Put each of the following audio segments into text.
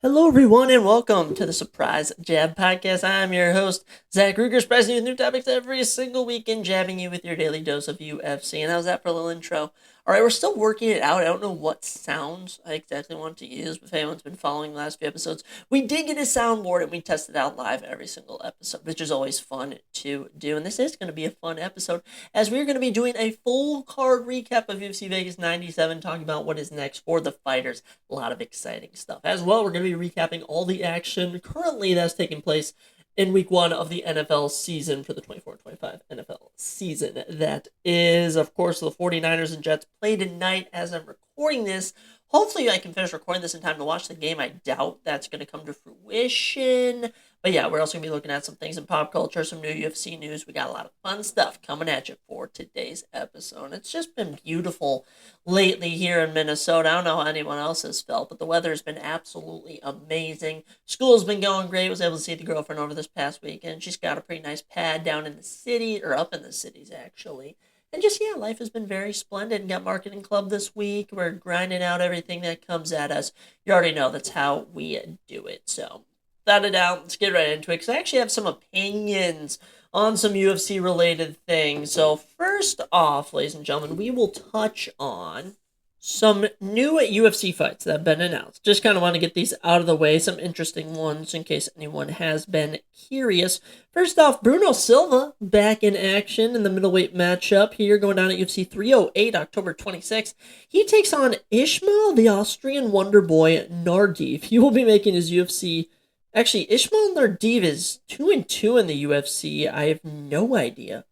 Hello, everyone, and welcome to the Surprise Jab Podcast. I'm your host, Zach Ruger, surprising you with new topics every single week and jabbing you with your daily dose of UFC. And how's that for a little intro? All right, we're still working it out. I don't know what sounds I exactly want to use, but if anyone's been following the last few episodes, we did get a soundboard and we tested out live every single episode, which is always fun to do. And this is going to be a fun episode as we're going to be doing a full card recap of UFC Vegas 97, talking about what is next for the fighters. A lot of exciting stuff. As well, we're going to be recapping all the action currently that's taking place in week one of the NFL season for the 24-25 NFL season. That is, of course, the 49ers and Jets play tonight as I'm recording this. Hopefully I can finish recording this in time to watch the game. I doubt that's going to come to fruition. But yeah, we're also going to be looking at some things in pop culture, some new UFC news. We got a lot of fun stuff coming at you for today's episode. It's just been beautiful lately here in Minnesota. I don't know how anyone else has felt, but the weather has been absolutely amazing. School's been going great. Was able to see the girlfriend over this past weekend. She's got a pretty nice pad down in the city, or up in the cities, actually. And just, yeah, life has been very splendid. Got marketing club this week. We're grinding out everything that comes at us. You already know that's how we do it. So, without a doubt, let's get right into it, because I actually have some opinions on some UFC related things. So first off, ladies and gentlemen, we will touch on some new UFC fights that have been announced. Just kind of want to get these out of the way, some interesting ones in case anyone has been curious. First off, Bruno Silva back in action in the middleweight matchup here, going down at UFC 308, October 26th. He takes on Ishmael, the Austrian wonder boy, Nardiv. He will be making his UFC. Actually, Ishmael Nardiv is 2-2 in the UFC. I have no idea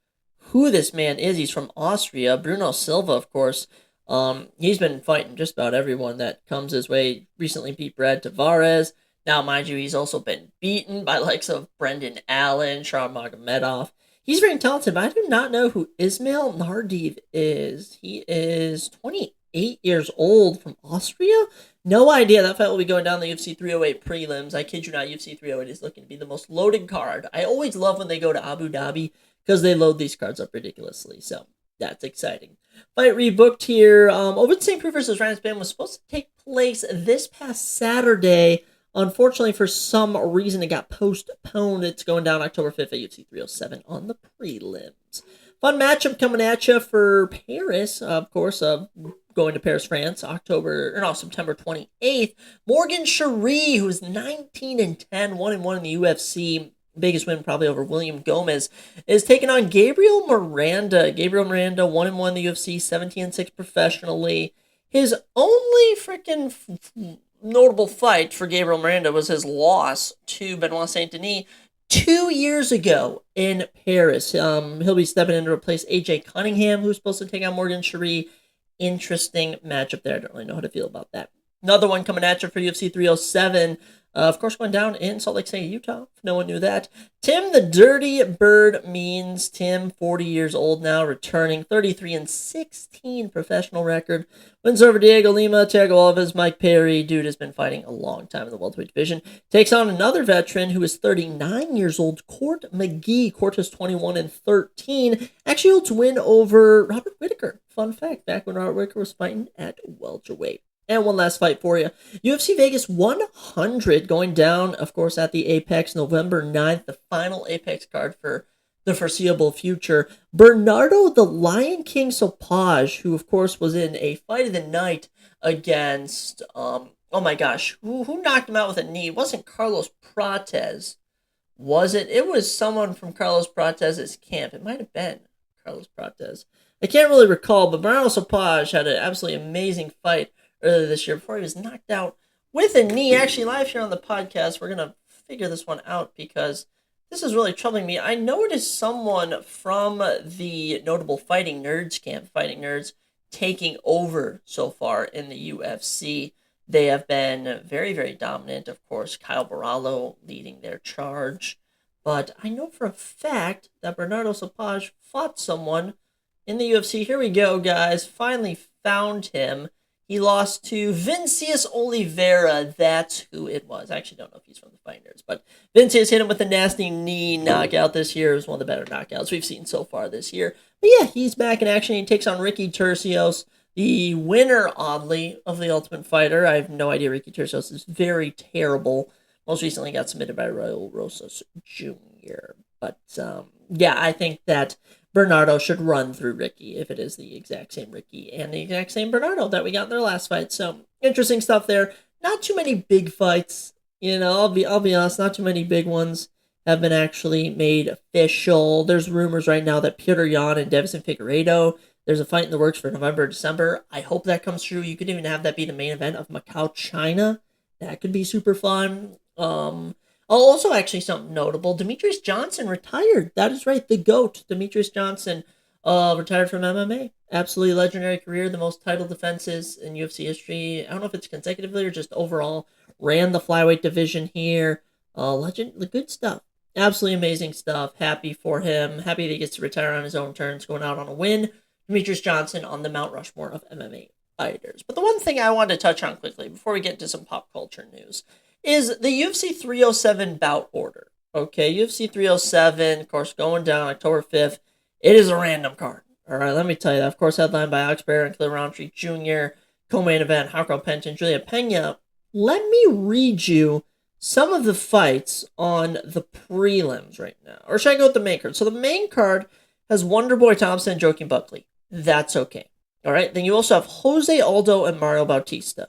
who this man is. He's from Austria. Bruno Silva, of course. He's been fighting just about everyone that comes his way. Recently beat Brad Tavares. Now, mind you, he's also been beaten by likes of Brendan Allen, Sharon Magomedov. He's very talented, but I do not know who Ismail Nardiv is. He is 28 years old, from Austria. No idea. That fight will be going down the UFC 308 prelims. I kid you not, UFC 308 is looking to be the most loaded card. I always love when they go to Abu Dhabi because they load these cards up ridiculously. So that's exciting. Fight rebooked here. Ovince St. Preux versus Ryan Spann was supposed to take place this past Saturday. Unfortunately, for some reason, it got postponed. It's going down October 5th at UFC 307 on the prelims. Fun matchup coming at you for Paris, of course, going to Paris, France, September 28th. Morgan Cherie, who's 19-10, 1-1 in the UFC, biggest win probably over William Gomez, is taking on Gabriel Miranda. Gabriel Miranda, 1-1 in the UFC, 17-6 professionally. His only freaking notable fight for Gabriel Miranda was his loss to Benoit Saint Denis 2 years ago in Paris. He'll be stepping in to replace AJ Cunningham, who's supposed to take on Morgan Cherie. Interesting matchup there. I don't really know how to feel about that. Another one coming at you for UFC 307. Of course, going down in Salt Lake City, Utah, if no one knew that. Tim the Dirty Bird Means. Tim, 40 years old now, returning, 33-16 professional record. Wins over Diego Lima, Thiago Alves, Mike Perry. Dude has been fighting a long time in the welterweight division. Takes on another veteran who is 39 years old, Court McGee. Court is 21-13. Actually holds win over Robert Whittaker. Fun fact, back when Robert Whittaker was fighting at welterweight. And one last fight for you. UFC Vegas 100 going down, of course, at the Apex November 9th, the final Apex card for the foreseeable future. Bernardo the Lion King Sopage, who, of course, was in a fight of the night against, oh my gosh, who knocked him out with a knee? It wasn't Carlos Prates, was it? It was someone from Carlos Prates' camp. It might have been Carlos Prates. I can't really recall, but Bernardo Sopage had an absolutely amazing fight earlier this year before he was knocked out with a knee. Actually, live here on the podcast, we're going to figure this one out because this is really troubling me. I know it is someone from the Notable Fighting Nerds camp, Fighting Nerds, taking over so far in the UFC. They have been very, very dominant. Of course, Kyle Barallo leading their charge. But I know for a fact that Bernardo Sopage fought someone in the UFC. Here we go, guys. Finally found him. He lost to Vincius Oliveira. That's who it was. I actually don't know if he's from the Fighters, but Vincius hit him with a nasty knee knockout this year. It was one of the better knockouts we've seen so far this year. But yeah, he's back in action. He takes on Ricky Turcios. The winner, oddly, of the Ultimate Fighter, I have no idea. Ricky Tercios is very terrible. Most recently got submitted by Royal Rosas Jr. But yeah, I think that Bernardo should run through Ricky if it is the exact same Ricky and the exact same Bernardo that we got in their last fight. So interesting stuff there. Not too many big fights. I'll be honest, not too many big ones have been actually made official. There's rumors right now that Peter Yan and Davison Figueiredo, there's a fight in the works for November, December. I hope that comes true. You could even have that be the main event of Macau, China. That could be super fun. Also, actually, something notable: Demetrius Johnson retired. That is right, the GOAT, Demetrius Johnson, retired from MMA. Absolutely legendary career, the most title defenses in UFC history. I don't know if it's consecutively or just overall. Ran the flyweight division here. Legend, the good stuff. Absolutely amazing stuff. Happy for him. Happy that he gets to retire on his own terms, going out on a win. Demetrius Johnson on the Mount Rushmore of MMA fighters. But the one thing I wanted to touch on quickly before we get into some pop culture news is the UFC 307 bout order. Okay, UFC 307, of course, going down October 5th. It is a random card. All right, let me tell you that. Of course, headlined by Alex Barrett and Killer Roundtree Jr., co-main event, Jaco Penton, Julia Pena. Let me read you some of the fights on the prelims right now. Or should I go with the main card? So the main card has Wonderboy Thompson and Joaquin Buckley. That's okay. All right, then you also have Jose Aldo and Mario Bautista.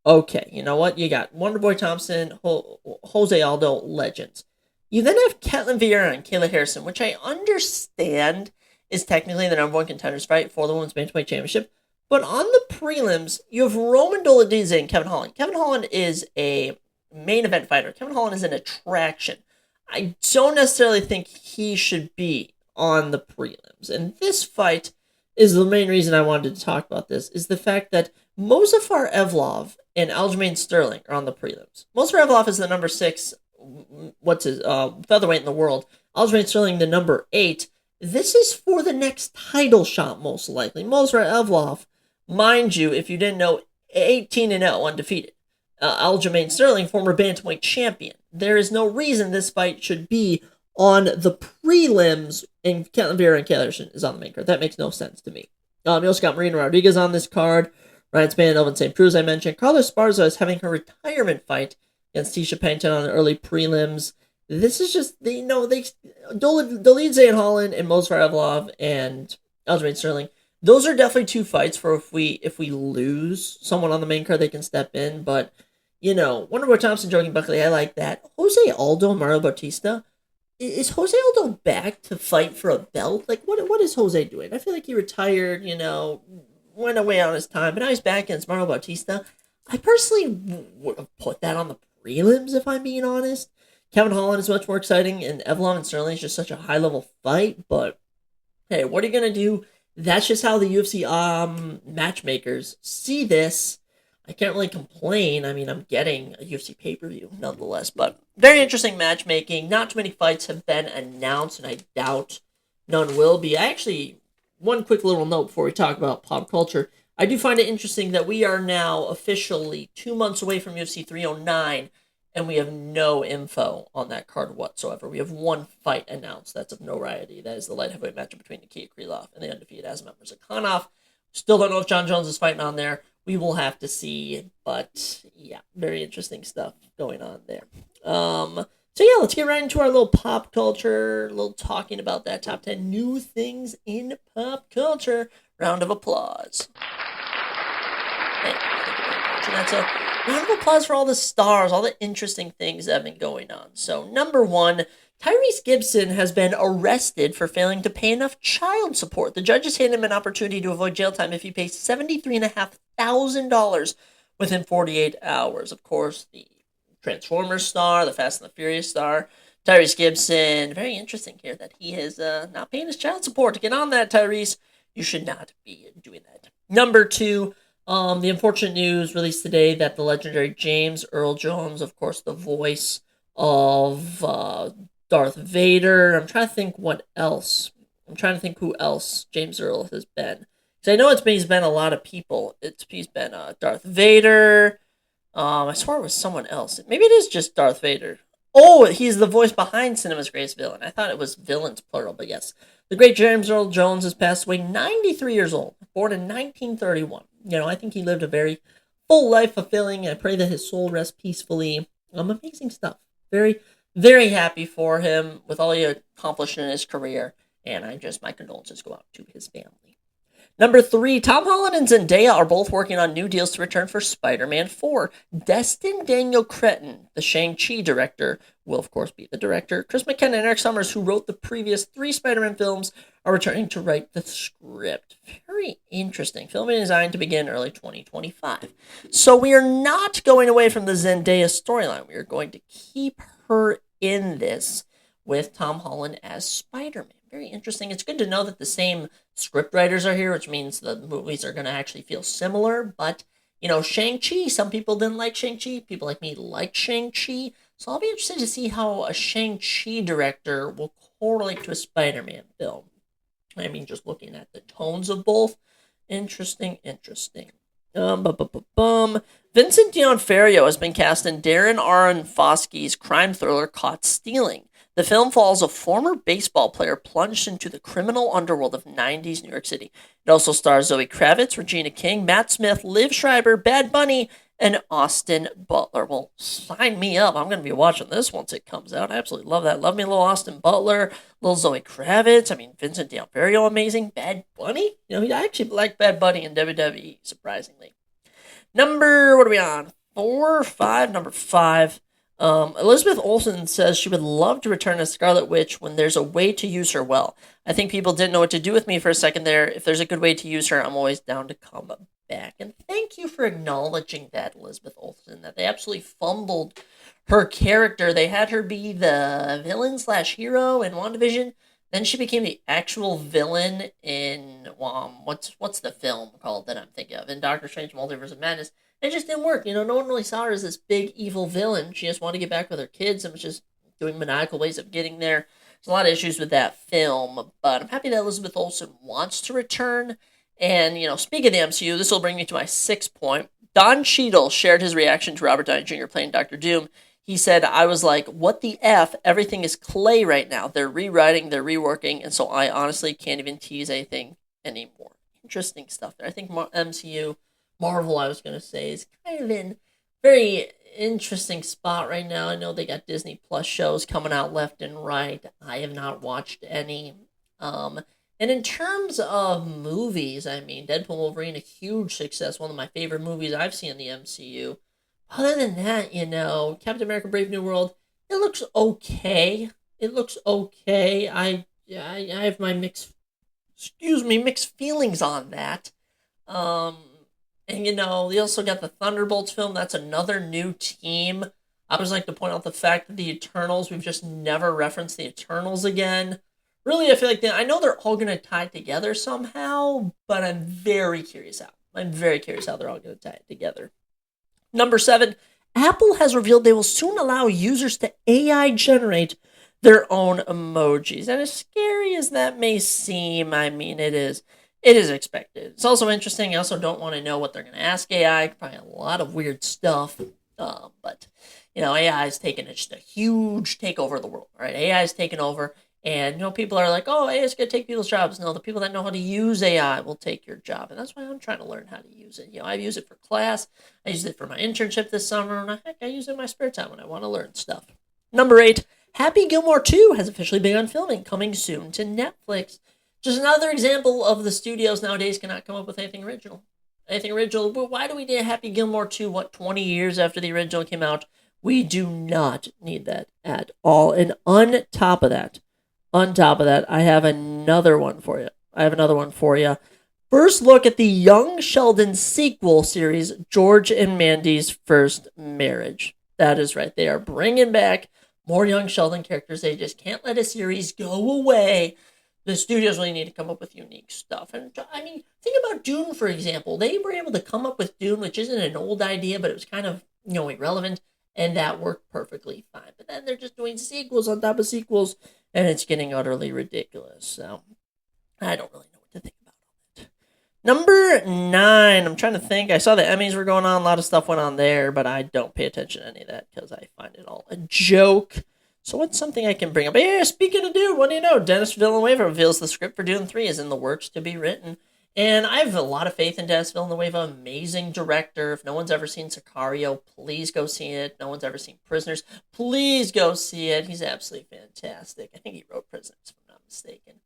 Okay, you know what? You got Wonderboy Thompson, Jose Aldo, legends. You then have Ketlin Vieira and Kayla Harrison, which I understand is technically the number one contenders fight for the Women's Bantamweight Championship. But on the prelims, you have Roman Dolidze and Kevin Holland. Kevin Holland is a main event fighter. Kevin Holland is an attraction. I don't necessarily think he should be on the prelims. And this fight is the main reason I wanted to talk about this, is the fact that Movsar Evloev and Aljamain Sterling are on the prelims. Movsar Evloev is the number 6, featherweight in the world. Aljamain Sterling, the number 8. This is for the next title shot, most likely. Movsar Evloev, mind you, if you didn't know, 18-0, undefeated. Aljamain Sterling, former bantamweight champion. There is no reason this fight should be on the prelims, and Ketlin Vieira and Kayla Harrison is on the main card. That makes no sense to me. You also got Marina Rodriguez on this card. Ryan Spann, Elvin St. Cruz, I mentioned. Carlos Esparza is having her retirement fight against Tisha Penton on the early prelims. This is just, Dolidze and Holland and Movsar Evloev and Aljamain Sterling. Those are definitely two fights for if we lose someone on the main card, they can step in. But, Wonderboy Thompson, Joaquin Buckley, I like that. Jose Aldo, Mario Bautista. Is Jose Aldo back to fight for a belt? Like, what is Jose doing? I feel like he retired, went away on his time, but now he's back against Mario Bautista. I personally would have put that on the prelims, if I'm being honest. Kevin Holland is much more exciting, and Evloev and Sterling is just such a high-level fight, but hey, what are you going to do? That's just how the UFC matchmakers see this. I can't really complain. I mean, I'm getting a UFC pay-per-view nonetheless, but very interesting matchmaking. Not too many fights have been announced, and I doubt none will be. One quick little note before we talk about pop culture. I do find it interesting that we are now officially 2 months away from UFC 309, and we have no info on that card whatsoever. We have one fight announced that's of notoriety. That is the light heavyweight matchup between Nikita Krylov and the undefeated Azamat Murzakanov. Still don't know if John Jones is fighting on there. We will have to see, but yeah, very interesting stuff going on there. So yeah, let's get right into our little pop culture, a little talking about that top 10 new things in pop culture. Round of applause. Thank you very much. And that's a round of applause for all the stars, all the interesting things that have been going on. So number 1, Tyrese Gibson has been arrested for failing to pay enough child support. The judges handed him an opportunity to avoid jail time if he pays $73,500 within 48 hours. Of course, the Transformers star, the Fast and the Furious star, Tyrese Gibson. Very interesting here that he is not paying his child support. To get on that, Tyrese, you should not be doing that. Number 2, the unfortunate news released today that the legendary James Earl Jones, of course, the voice of Darth Vader. I'm trying to think what else. I'm trying to think who else James Earl has been. Because I know he's been a lot of people. He's been Darth Vader. I swore it was someone else. Maybe it is just Darth Vader. Oh, he's the voice behind Cinema's Greatest Villain. I thought it was villains plural, but yes. The great James Earl Jones has passed away, 93 years old, born in 1931. I think he lived a very full life, fulfilling. I pray that his soul rests peacefully. Amazing stuff. Very, very happy for him with all he accomplished in his career. And my condolences go out to his family. Number 3, Tom Holland and Zendaya are both working on new deals to return for Spider-Man 4. Destin Daniel Cretton, the Shang-Chi director, will of course be the director. Chris McKenna and Eric Summers, who wrote the previous 3 Spider-Man films, are returning to write the script. Very interesting. Filming is designed to begin early 2025. So we are not going away from the Zendaya storyline. We are going to keep her in this with Tom Holland as Spider-Man. Very interesting. It's good to know that the same script writers are here, which means the movies are going to actually feel similar. But, Shang-Chi, some people didn't like Shang-Chi. People like me like Shang-Chi. So I'll be interested to see how a Shang-Chi director will correlate to a Spider-Man film. Just looking at the tones of both. Interesting. Vincent D'Onofrio has been cast in Darren Aronofsky's crime thriller Caught Stealing. The film follows a former baseball player plunged into the criminal underworld of 90s New York City. It also stars Zoe Kravitz, Regina King, Matt Smith, Liv Schreiber, Bad Bunny, and Austin Butler. Well, sign me up. I'm going to be watching this once it comes out. I absolutely love that. Love me a little Austin Butler, little Zoe Kravitz. Vincent D'Onofrio, amazing. Bad Bunny? I actually like Bad Bunny in WWE, surprisingly. What are we on? 4 or 5? Number 5. Elizabeth Olsen says she would love to return as Scarlet Witch when there's a way to use her well. I think people didn't know what to do with me for a second there. If there's a good way to use her, I'm always down to come back. And thank you for acknowledging that, Elizabeth Olsen, that they absolutely fumbled her character. They had her be the villain/hero in WandaVision. Then she became the actual villain in, what's the film called that I'm thinking of? In Doctor Strange Multiverse of Madness. It just didn't work. No one really saw her as this big evil villain. She just wanted to get back with her kids and was just doing maniacal ways of getting there. There's a lot of issues with that film, but I'm happy that Elizabeth Olsen wants to return. And, speaking of the MCU, this will bring me to my 6th point. Don Cheadle shared his reaction to Robert Downey Jr. playing Dr. Doom. He said, I was like, what the F? Everything is clay right now. They're rewriting, they're reworking, and so I honestly can't even tease anything anymore. Interesting stuff there. I think MCU... Marvel, I was going to say, is kind of in very interesting spot right now. I know they got Disney Plus shows coming out left and right. I have not watched any. And in terms of movies, Deadpool and Wolverine, a huge success. One of my favorite movies I've seen in the MCU. Other than that, Captain America Brave New World, it looks okay. I have my mixed feelings on that. And, they also got the Thunderbolts film. That's another new team. I always like to point out the fact that the Eternals, we've just never referenced the Eternals again. Really, I feel like I know they're all going to tie together somehow, but I'm very curious how. They're all going to tie it together. Number 7, Apple has revealed they will soon allow users to AI generate their own emojis. And as scary as that may seem, it is. It is expected. It's also interesting. I also don't want to know what they're going to ask AI. Probably a lot of weird stuff. But, AI is taking just a huge takeover of the world, right? AI is taking over. And, people are like, oh, AI is going to take people's jobs. No, the people that know how to use AI will take your job. And that's why I'm trying to learn how to use it. I use it for class. I use it for my internship this summer. And I use it in my spare time when I want to learn stuff. Number 8, Happy Gilmore 2 has officially begun filming, coming soon to Netflix. Just another example of the studios nowadays cannot come up with anything original. But why do we need Happy Gilmore 2, 20 years after the original came out? We do not need that at all. And on top of that, I have another one for you. First look at the Young Sheldon sequel series, George and Mandy's First Marriage. That is right. They are bringing back more Young Sheldon characters. They just can't let a series go away. The studios really need to come up with unique stuff. And think about Dune, for example. They were able to come up with Dune, which isn't an old idea, but it was kind of, irrelevant, and that worked perfectly fine. But then they're just doing sequels on top of sequels, and it's getting utterly ridiculous. So, I don't really know what to think about all that. Number 9, I'm trying to think. I saw the Emmys were going on. A lot of stuff went on there, but I don't pay attention to any of that because I find it all a joke. So what's something I can bring up? Yeah, speaking of dude, what do you know? Dennis Villanueva reveals the script for Dune 3 is in the works to be written. And I have a lot of faith in Dennis Villanueva, amazing director. If no one's ever seen Sicario, please go see it. If no one's ever seen Prisoners, please go see it. He's absolutely fantastic. I think he wrote Prisoners, if I'm not mistaken.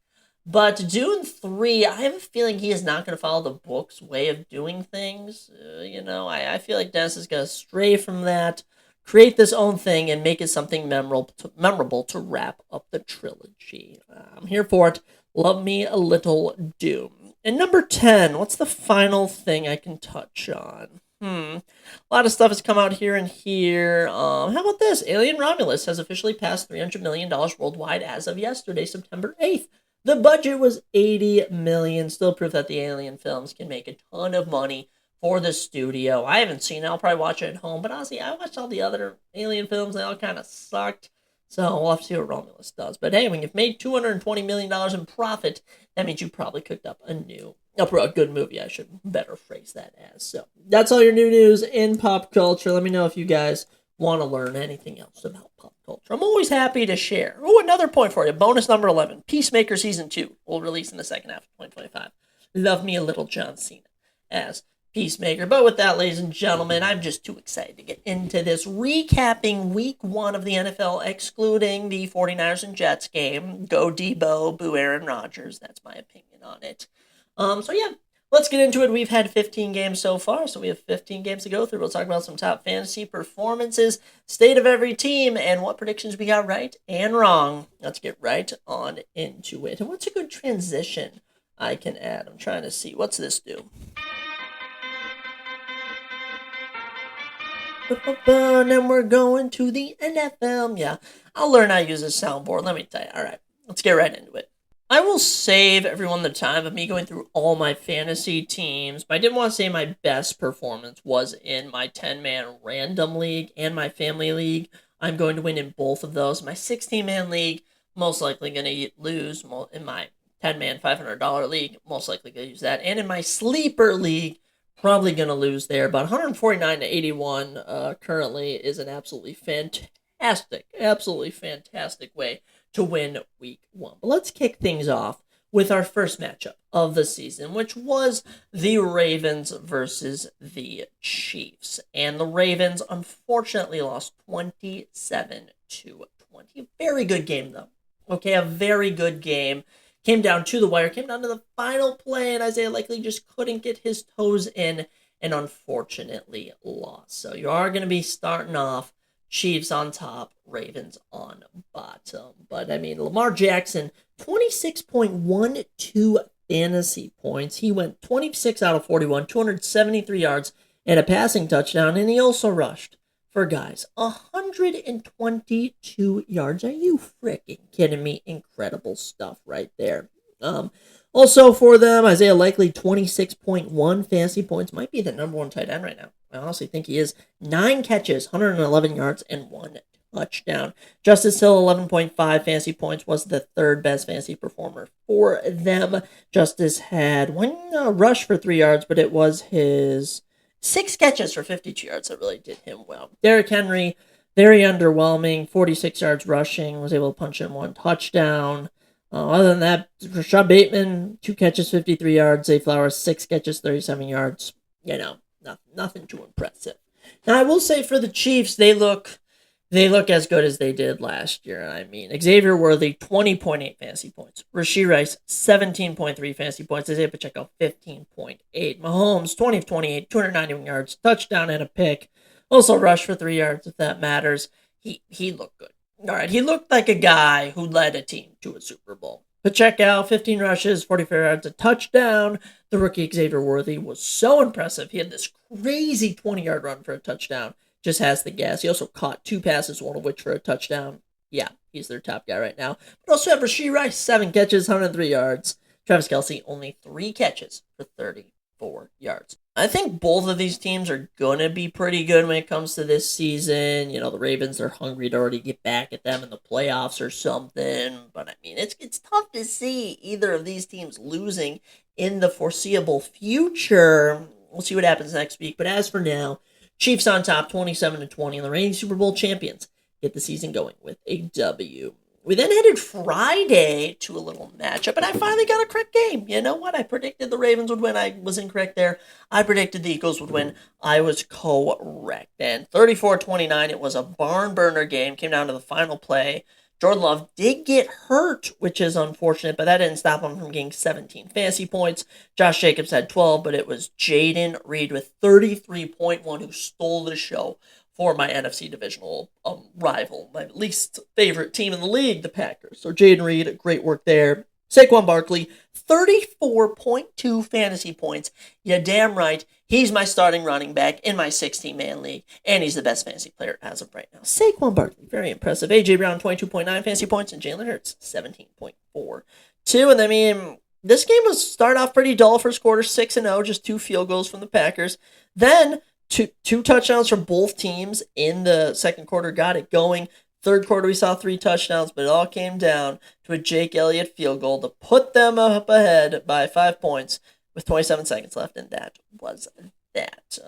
But Dune 3, I have a feeling he is not going to follow the book's way of doing things. I feel like Dennis is going to stray from that, create this own thing, and make it something memorable to wrap up the trilogy. I'm here for it. Love me a little Doom. And number 10, what's the final thing I can touch on? A lot of stuff has come out here and here. How about this? Alien Romulus has officially passed $300 million worldwide as of yesterday, September 8th. The budget was $80 million. Still proof that the Alien films can make a ton of money for the studio. I haven't seen it. I'll probably watch it at home. But honestly, I watched all the other Alien films. They all kind of sucked. So we'll have to see what Romulus does. But hey, when you've made $220 million in profit, that means you probably cooked up a good movie, I should better phrase that as. So that's all your new news in pop culture. Let me know if you guys want to learn anything else about pop culture. I'm always happy to share. Oh, another point for you. Bonus number 11. Peacemaker Season 2 will release in the second half of 2025. Love me a little John Cena as Peacemaker. But with that, ladies and gentlemen, I'm just too excited to get into this. Recapping week 1 of the NFL, excluding the 49ers and Jets game. Go Debo, boo Aaron Rodgers. That's my opinion on it. So yeah, let's get into it. We've had 15 games so far, so we have 15 games to go through. We'll talk about some top fantasy performances, state of every team, and what predictions we got right and wrong. Let's get right on into it. And what's a good transition I can add? I'm trying to see. What's this do? And we're going to the NFL. Yeah, I'll learn how to use this soundboard. Let me tell you. All right, let's get right into it. I will save everyone the time of me going through all my fantasy teams, but I did want to say my best performance was in my 10-man random league and my family league. I'm going to win in both of those. My 16-man league, most likely going to lose. In my 10-man $500 league, most likely going to use that. And in my sleeper league, probably going to lose there. But 149 to 81 currently is an absolutely fantastic way to win week 1. But let's kick things off with our first matchup of the season, which was the Ravens versus the Chiefs. And the Ravens unfortunately lost 27 to 20. Very good game, though. Okay, a very good game. Came down to the wire, came down to the final play, and Isaiah Likely just couldn't get his toes in and unfortunately lost. So you are going to be starting off Chiefs on top, Ravens on bottom. But, I mean, Lamar Jackson, 26.12 fantasy points. He went 26 out of 41, 273 yards, and a passing touchdown. And he also rushed for, guys, 122 yards. Are you freaking kidding me? Incredible stuff right there. Also for them, Isaiah Likely, 26.1 fantasy points. Might be the number 1 tight end right now. I honestly think he is. 9 catches, 111 yards, and 1 touchdown. Justice Hill, 11.5 fantasy points, was the third best fantasy performer for them. Justice had 1 rush for 3 yards, but it was his 6 catches for 52 yards that really did him well. Derrick Henry, very underwhelming, 46 yards rushing, was able to punch in 1 touchdown. Other than that, Rashad Bateman, 2 catches, 53 yards. Zay Flowers, 6 catches, 37 yards. Nothing too impressive. Now, I will say for the Chiefs, they look as good as they did last year. I mean, Xavier Worthy, 20.8 fantasy points. Rashee Rice, 17.3 fantasy points. Isaiah Pacheco, 15.8. Mahomes, 20 of 28, 291 yards, touchdown and a pick. Also rushed for 3 yards, if that matters. He looked good. All right, he looked like a guy who led a team to a Super Bowl. Pacheco, 15 rushes, 44 yards, a touchdown. The rookie Xavier Worthy was so impressive. He had this crazy 20-yard run for a touchdown. Just has the gas. He also caught 2 passes, one of which for a touchdown. Yeah, he's their top guy right now. But also have Rashee Rice, 7 catches, 103 yards. Travis Kelce, only 3 catches for 34 yards. I think both of these teams are going to be pretty good when it comes to this season. The Ravens are hungry to already get back at them in the playoffs or something. But, I mean, it's tough to see either of these teams losing in the foreseeable future. We'll see what happens next week. But as for now, Chiefs on top, 27 to 20, and the reigning Super Bowl champions get the season going with a W. We then headed Friday to a little matchup, and I finally got a correct game. You know what? I predicted the Ravens would win. I was incorrect there. I predicted the Eagles would win. I was correct. And 34-29, it was a barn burner game. Came down to the final play. Jordan Love did get hurt, which is unfortunate, but that didn't stop him from getting 17 fantasy points. Josh Jacobs had 12, but it was Jaden Reed with 33.1 who stole the show for my NFC divisional rival, my least favorite team in the league, the Packers. So Jaden Reed, great work there. Saquon Barkley, 34.2 fantasy points. Yeah, damn right. He's my starting running back in my 16-man league, and he's the best fantasy player as of right now. Saquon Barkley, very impressive. A.J. Brown, 22.9 fantasy points, and Jalen Hurts, 17.42. And I mean, this game was started off pretty dull first quarter, 6-0, just 2 field goals from the Packers. Then two touchdowns from both teams in the second quarter got it going. Third quarter, we saw 3 touchdowns, but it all came down to a Jake Elliott field goal to put them up ahead by 5 points with 27 seconds left, and that was that.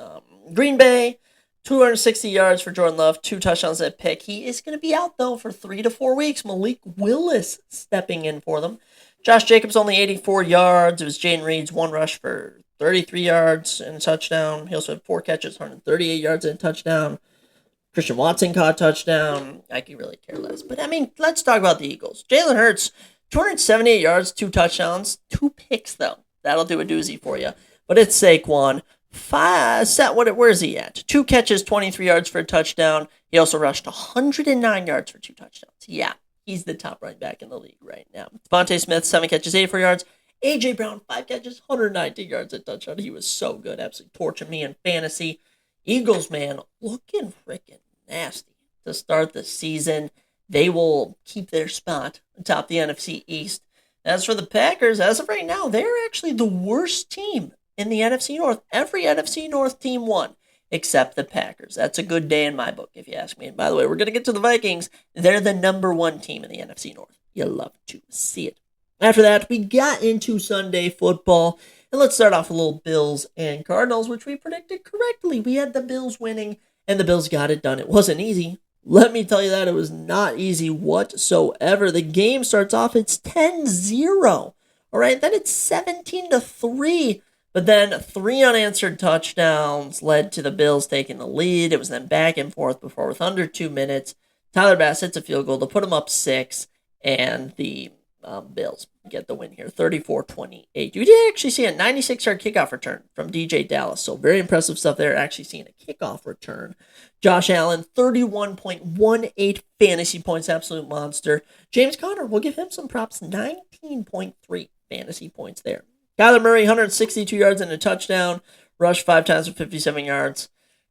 Green Bay, 260 yards for Jordan Love, 2 touchdowns at pick. He is going to be out, though, for 3 to 4 weeks. Malik Willis stepping in for them. Josh Jacobs only 84 yards. It was Jaden Reed's 1 rush for 33 yards and a touchdown. He also had 4 catches, 138 yards and a touchdown. Christian Watson caught a touchdown. I could really care less. But, I mean, let's talk about the Eagles. Jalen Hurts, 278 yards, 2 touchdowns, 2 picks, though. That'll do a doozy for you. But it's Saquon. Where is he at? 2 catches, 23 yards for a touchdown. He also rushed 109 yards for 2 touchdowns. Yeah, he's the top running back in the league right now. Devontae Smith, 7 catches, 84 yards. A.J. Brown, 5 catches, 119 yards at touchdown. He was so good. Absolutely torching me in fantasy. Eagles, man, looking freaking nasty to start the season. They will keep their spot atop the NFC East. As for the Packers, as of right now, they're actually the worst team in the NFC North. Every NFC North team won, except the Packers. That's a good day in my book, if you ask me. And by the way, we're going to get to the Vikings. They're the number 1 team in the NFC North. You'll love to see it. After that, we got into Sunday football. And let's start off with a little Bills and Cardinals, which we predicted correctly. We had the Bills winning, and the Bills got it done. It wasn't easy. Let me tell you that it was not easy whatsoever. The game starts off, it's 10-0. All right, then it's 17-3. But then 3 unanswered touchdowns led to the Bills taking the lead. It was then back and forth before, with under 2 minutes, Tyler Bass hits a field goal to put them up 6, and the Bills get the win here, 34-28. You did actually see a 96-yard kickoff return from DJ Dallas, so very impressive stuff there, actually seeing a kickoff return. Josh Allen, 31.18 fantasy points, absolute monster. James Conner, we'll give him some props, 19.3 fantasy points there. Kyler Murray, 162 yards and a touchdown, rushed 5 times for 57 yards.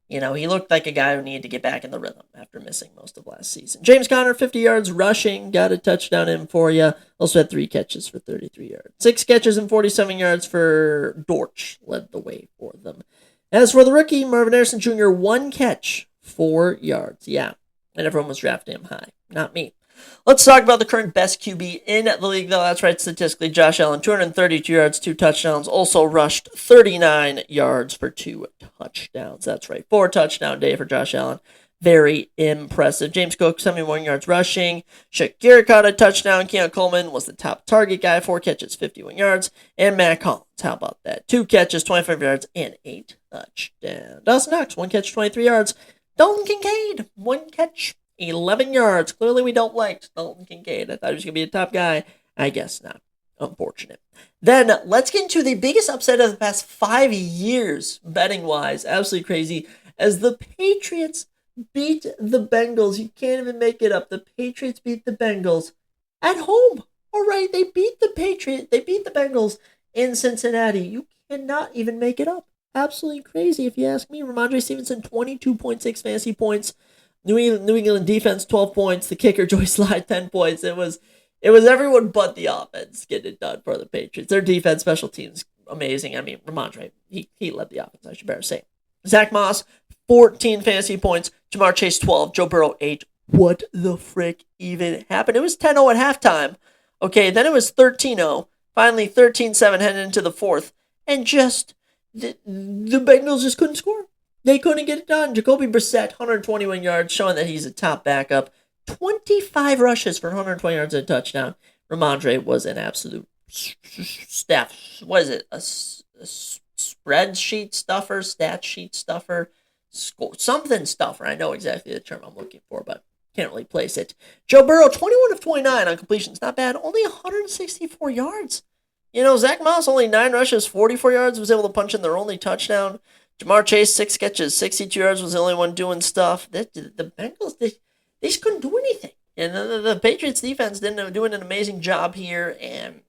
You know, he looked like a guy who needed to get back in the rhythm after missing most of last season. James Conner, 50 yards rushing, got a touchdown in for you. Also had 3 catches for 33 yards. 6 catches and 47 yards for Dortch led the way for them. As for the rookie, Marvin Harrison Jr., 1 catch, 4 yards. Yeah, and everyone was drafting him high. Not me. Let's talk about the current best QB in the league, though. That's right, statistically. Josh Allen, 232 yards, 2 touchdowns. Also rushed 39 yards for 2 touchdowns. That's right, 4 touchdown day for Josh Allen. Very impressive. James Cook, 71 yards rushing. Shakir caught a touchdown. Keon Coleman was the top target guy, 4 catches, 51 yards. And Matt Collins, how about that? 2 catches, 25 yards, and 8 touchdowns. Dawson Knox, 1 catch, 23 yards. Dalton Kincaid, 1 catch, 11 yards. Clearly we don't like Dalton Kincaid. I thought he was going to be a top guy. I guess not. Unfortunate. Then let's get into the biggest upset of the past 5 years, betting-wise. Absolutely crazy. As the Patriots beat the Bengals. You can't even make it up. The Patriots beat the Bengals at home. All right, they beat the Bengals in Cincinnati. You cannot even make it up. Absolutely crazy if you ask me. Ramondre Stevenson, 22.6 fantasy points. New England defense, 12 points. The kicker, Joyce Slide, 10 points. It was everyone but the offense getting it done for the Patriots. Their defense, special teams, amazing. I mean, Ramondre, he led the offense, I should better say. Zach Moss, 14 fantasy points. Jamar Chase, 12. Joe Burrow, 8. What the frick even happened? It was 10-0 at halftime. Okay, then it was 13-0. Finally, 13-7 heading into the fourth. And just, the Bengals just couldn't score. They couldn't get it done. Jacoby Brissett, 121 yards, showing that he's a top backup. 25 rushes for 120 yards and a touchdown. Ramondre was an absolute staff. What is it? A spreadsheet stuffer, stat sheet stuffer, something stuffer. I know exactly the term I'm looking for, but can't really place it. Joe Burrow, 21 of 29 on completions. Not bad. Only 164 yards. Zach Moss, only 9 rushes, 44 yards, was able to punch in their only touchdown. Jamar Chase, 6 catches, 62 yards, was the only one doing stuff. The Bengals, they just couldn't do anything. And the Patriots defense doing an amazing job here. And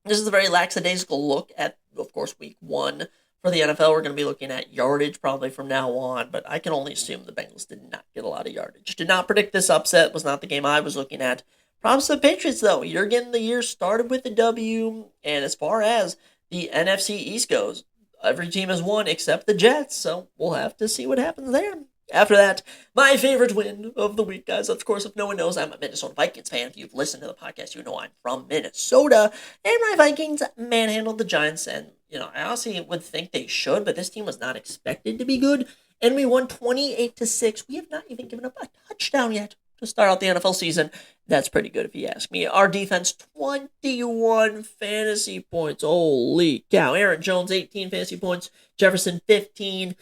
this is a very lackadaisical look at, of course, week 1 for the NFL. We're going to be looking at yardage probably from now on. But I can only assume the Bengals did not get a lot of yardage. Did not predict this upset. Was not the game I was looking at. Props to the Patriots, though. You're getting the year started with the W. And as far as the NFC East goes, every team has won except the Jets. So we'll have to see what happens there. After that, my favorite win of the week, guys. Of course, if no one knows, I'm a Minnesota Vikings fan. If you've listened to the podcast, you know I'm from Minnesota. And my Vikings manhandled the Giants. And, I honestly would think they should, but this team was not expected to be good. And we won 28-6. We have not even given up a touchdown yet to start out the NFL season. That's pretty good if you ask me. Our defense, 21 fantasy points. Holy cow. Aaron Jones, 18 fantasy points. Jefferson, 15.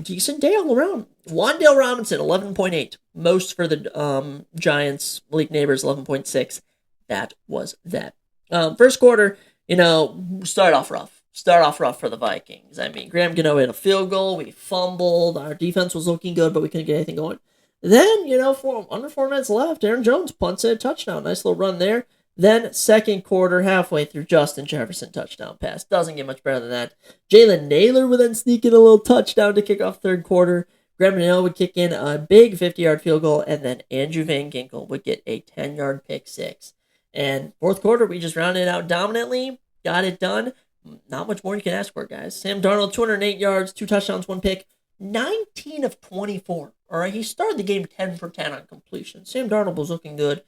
Decent day all around. Wan'Dale Robinson, 11.8. Most for the Giants. Malik Neighbors, 11.6. That was that. First quarter, start off rough for the Vikings. I mean, Graham Gano hit a field goal. We fumbled. Our defense was looking good, but we couldn't get anything going. Then, under 4 minutes left, Aaron Jones punts a touchdown. Nice little run there. Then, second quarter, halfway through, Justin Jefferson touchdown pass. Doesn't get much better than that. Jalen Naylor would then sneak in a little touchdown to kick off third quarter. Graham Gano would kick in a big 50-yard field goal, and then Andrew Van Ginkel would get a 10-yard pick six. And fourth quarter, we just rounded it out dominantly. Got it done. Not much more you can ask for, guys. Sam Darnold, 208 yards, 2 touchdowns, 1 pick. 19 of 24. All right, he started the game 10 for 10 on completion. Sam Darnold was looking good.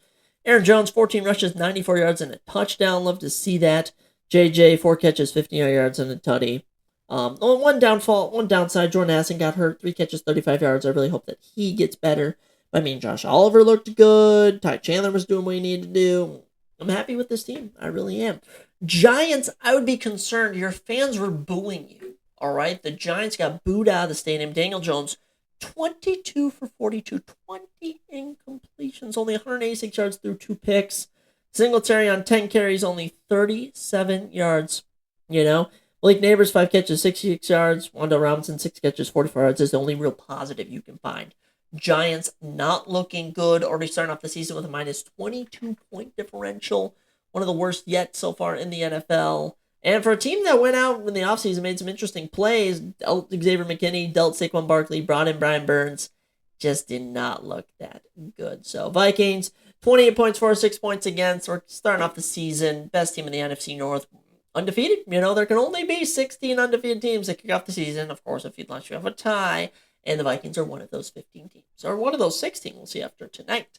Aaron Jones, 14 rushes, 94 yards, and a touchdown. Love to see that. JJ, 4 catches, 15 yards, and a tutty. One downside. Jordan Addison got hurt. 3 catches, 35 yards. I really hope that he gets better. I mean, Josh Oliver looked good. Ty Chandler was doing what he needed to do. I'm happy with this team. I really am. Giants, I would be concerned. Your fans were booing you. All right, the Giants got booed out of the stadium. Daniel Jones, 22 for 42, 20 incompletions, only 186 yards through 2 picks. Singletary on 10 carries, only 37 yards. Malik Neighbors, 5 catches, 66 yards. Wan'Dale Robinson, 6 catches, 44 yards is the only real positive you can find. Giants not looking good. Already starting off the season with a minus 22-point differential. One of the worst yet so far in the NFL. And for a team that went out in the offseason, made some interesting plays, dealt Xavier McKinney, dealt Saquon Barkley, brought in Brian Burns, just did not look that good. So Vikings, 28 points for, 6 points against. We're starting off the season. Best team in the NFC North. Undefeated. There can only be 16 undefeated teams that kick off the season. Of course, unless you have a tie. And the Vikings are one of those 15 teams. Or one of those 16. We'll see after tonight.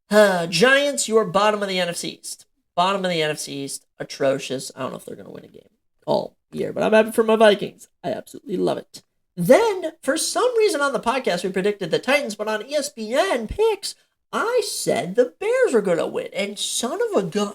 Giants, you're bottom of the NFC East. Bottom of the NFC East, atrocious. I don't know if they're going to win a game all year, but I'm happy for my Vikings. I absolutely love it. Then, for some reason on the podcast, we predicted the Titans, but on ESPN picks, I said the Bears were going to win. And son of a gun,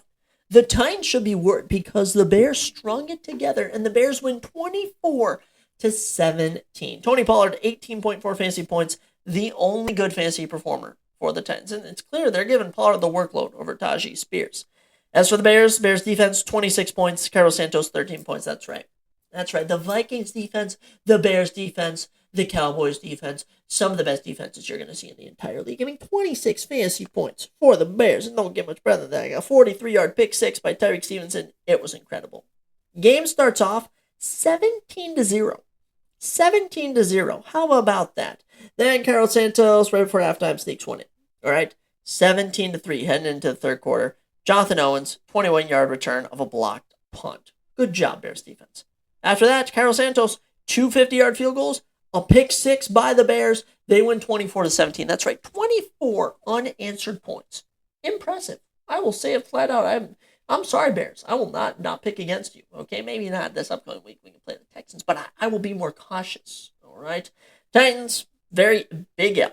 the Titans should be worried because the Bears strung it together, and the Bears win 24-17. Tony Pollard, 18.4 fantasy points, the only good fantasy performer for the Titans. And it's clear they're giving Pollard the workload over Tajee Spears. As for the Bears defense, 26 points. Carlos Santos, 13 points. That's right. The Vikings defense, the Bears defense, the Cowboys defense, some of the best defenses you're going to see in the entire league. 26 fantasy points for the Bears. And don't get much better than that. I got a 43-yard pick six by Tyreek Stevenson. It was incredible. Game starts off 17-0. 17-0. How about that? Then Carlos Santos, right before halftime, sneaks one in. All right? 17-3, heading into the third quarter. Jonathan Owens, 21-yard return of a blocked punt. Good job, Bears defense. After that, Carlos Santos, 2 50-yard field goals, a pick six by the Bears. They win 24-17. That's right, 24 unanswered points. Impressive. I will say it flat out. I'm sorry, Bears. I will not pick against you. Okay, maybe not this upcoming week. We can play the Texans, but I will be more cautious. All right. Titans, very big L.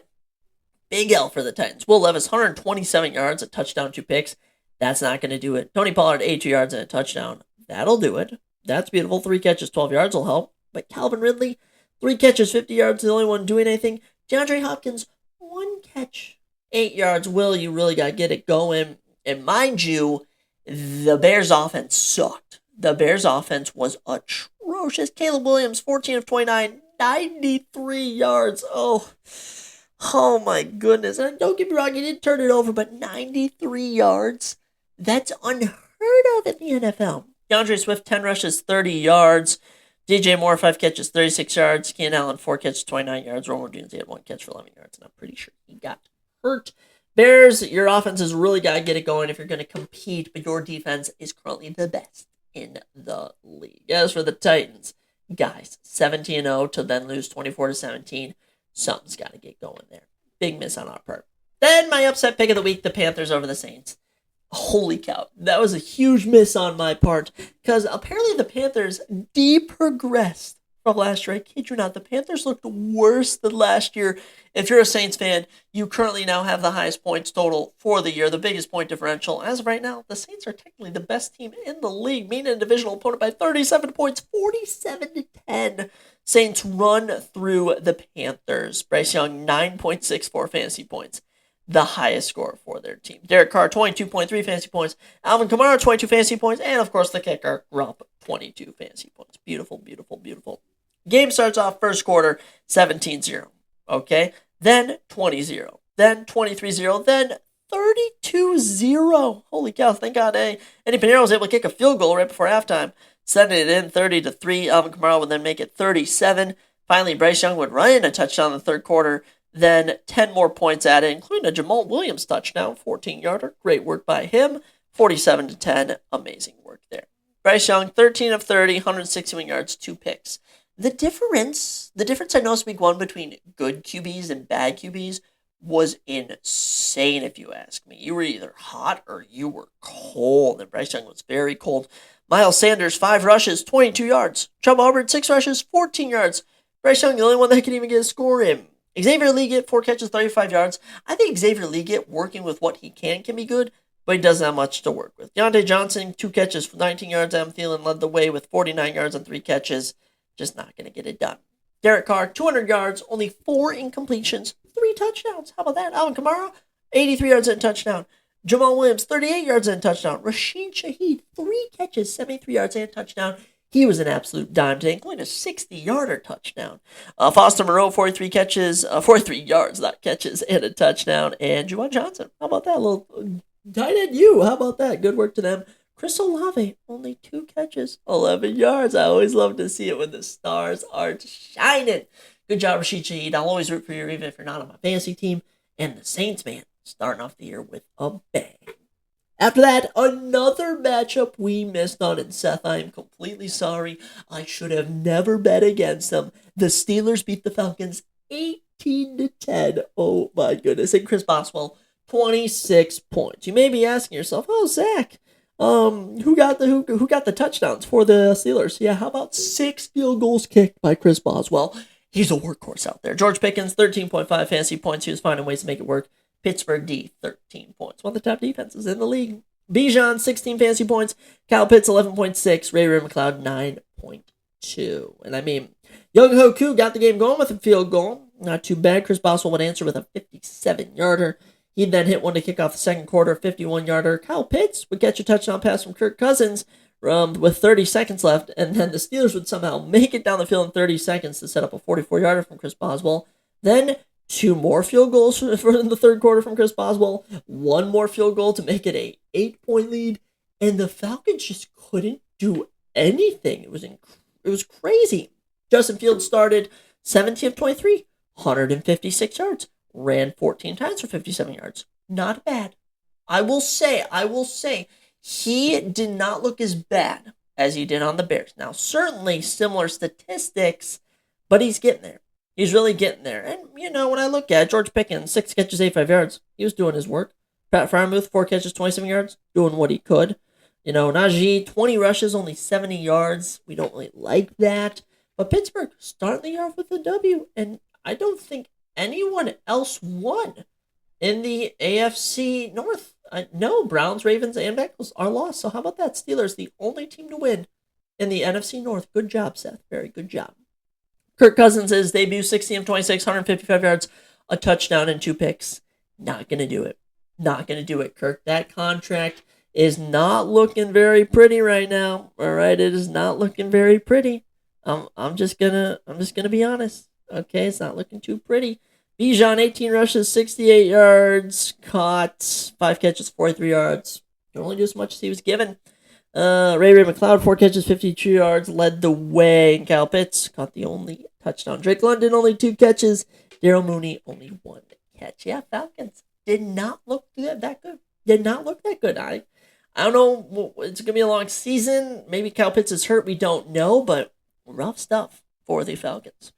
Big L for the Titans. Will Levis, 127 yards, a touchdown, 2 picks. That's not going to do it. Tony Pollard, 82 yards and a touchdown. That'll do it. That's beautiful. 3 catches, 12 yards will help. But Calvin Ridley, 3 catches, 50 yards, the only one doing anything. DeAndre Hopkins, 1 catch, 8 yards. Will, you really got to get it going. And mind you, the Bears' offense sucked. The Bears' offense was atrocious. Caleb Williams, 14 of 29, 93 yards. Oh my goodness. And don't get me wrong, he didn't turn it over, but 93 yards? That's unheard of in the NFL. DeAndre Swift, 10 rushes, 30 yards. DJ Moore, 5 catches, 36 yards. Keenan Allen, 4 catches, 29 yards. Romo Jones had 1 catch for 11 yards, and I'm pretty sure he got hurt. Bears, your offense has really got to get it going if you're going to compete, but your defense is currently the best in the league. As for the Titans, guys, 17-0 to then lose 24-17. Something's got to get going there. Big miss on our part. Then my upset pick of the week, the Panthers over the Saints. Holy cow. That was a huge miss on my part because apparently the Panthers de-progressed from last year. I kid you not. The Panthers looked worse than last year. If you're a Saints fan, you currently now have the highest points total for the year, the biggest point differential. As of right now, the Saints are technically the best team in the league, beating a divisional opponent by 37 points, 47-10. Saints run through the Panthers. Bryce Young, 9.64 fantasy points, the highest score for their team. Derek Carr, 22.3 fantasy points. Alvin Kamara, 22 fantasy points. And, of course, the kicker, Rump, 22 fantasy points. Beautiful, beautiful, beautiful. Game starts off first quarter, 17-0. Okay? Then 20-0. Then 23-0. Then 32-0. Holy cow, thank God Eddie Pinheiro was able to kick a field goal right before halftime. Setting it in 30-3. Alvin Kamara would then make it 37. Finally, Bryce Young would run in a touchdown in the third quarter. Then 10 more points added, including a Jamal Williams touchdown, 14-yarder. Great work by him. 47-10. Amazing work there. Bryce Young, 13 of 30, 161 yards, 2 picks. The difference I noticed week 1 between good QBs and bad QBs was insane, if you ask me. You were either hot or you were cold, and Bryce Young was very cold. Miles Sanders, 5 rushes, 22 yards. Chuba Hubbard, 6 rushes, 14 yards. Bryce Young, the only one that could even get a score in. Xavier Leggett, 4 catches, 35 yards. I think Xavier Leggett, working with what he can be good, but he doesn't have much to work with. Deontay Johnson, 2 catches for 19 yards. Adam Thielen led the way with 49 yards and 3 catches. Just not going to get it done. Derek Carr, 200 yards, only 4 incompletions, 3 touchdowns. How about that? Alvin Kamara, 83 yards and a touchdown. Jamal Williams, 38 yards and a touchdown. Rashid Shaheed, 3 catches, 73 yards and a touchdown. He was an absolute dime today, including a 60-yarder touchdown. Foster Moreau, 43 catches, 43 yards, not catches, and a touchdown. And Juwan Johnson, how about that? A little tight end you. How about that? Good work to them. Chris Olave, only 2 catches, 11 yards. I always love to see it when the stars are shining. Good job, Rashid Shaheed. I'll always root for you, even if you're not on my fantasy team. And the Saints, man, starting off the year with a bang. After that, another matchup we missed on, and Seth, I am completely sorry. I should have never bet against them. The Steelers beat the Falcons 18-10. Oh my goodness. And Chris Boswell, 26 points. You may be asking yourself, oh, Zach, who got the touchdowns for the Steelers? Yeah, how about 6 field goals kicked by Chris Boswell? He's a workhorse out there. George Pickens, 13.5 fantasy points. He was finding ways to make it work. Pittsburgh D, 13 points. One of the top defenses in the league. Bijan, 16 fantasy points. Kyle Pitts, 11.6. Ray McLeod, 9.2. And I mean, Young Hoku got the game going with a field goal. Not too bad. Chris Boswell would answer with a 57-yarder. He'd then hit one to kick off the second quarter, 51-yarder. Kyle Pitts would catch a touchdown pass from Kirk Cousins with 30 seconds left, and then the Steelers would somehow make it down the field in 30 seconds to set up a 44-yarder from Chris Boswell. Then 2 more field goals for the third quarter from Chris Boswell. 1 more field goal to make it a 8-point lead, and the Falcons just couldn't do anything. It was crazy. Justin Fields started 17 of 23, 156 yards. Ran 14 times for 57 yards. Not bad. I will say, he did not look as bad as he did on the Bears. Now, certainly similar statistics, but he's getting there. He's really getting there. And, when I look at George Pickens, 6 catches, 85 yards, he was doing his work. Pat Freiermuth, 4 catches, 27 yards, doing what he could. Najee, 20 rushes, only 70 yards. We don't really like that. But Pittsburgh starting the year off with a W, and I don't think anyone else won in the AFC North. No, Browns, Ravens, and Bengals are lost. So how about that? Steelers, the only team to win in the NFC North. Good job, Seth. Very good job. Kirk Cousins' debut, 16 of 26, 155 yards, a touchdown, and 2 picks. Not going to do it. Not going to do it, Kirk. That contract is not looking very pretty right now. All right, it is not looking very pretty. I'm just gonna be honest. Okay, it's not looking too pretty. Bijan, 18 rushes, 68 yards, caught 5 catches, 43 yards. Can only do as much as he was given. Ray McLeod, 4 catches, 52 yards, led the way. And Kyle Pitts caught the only touchdown. Drake London, only 2 catches. Daryl Mooney, only 1 catch. Yeah, Falcons did not look that good. Did not look that good. I don't know. It's going to be a long season. Maybe Kyle Pitts is hurt. We don't know, but rough stuff for the Falcons.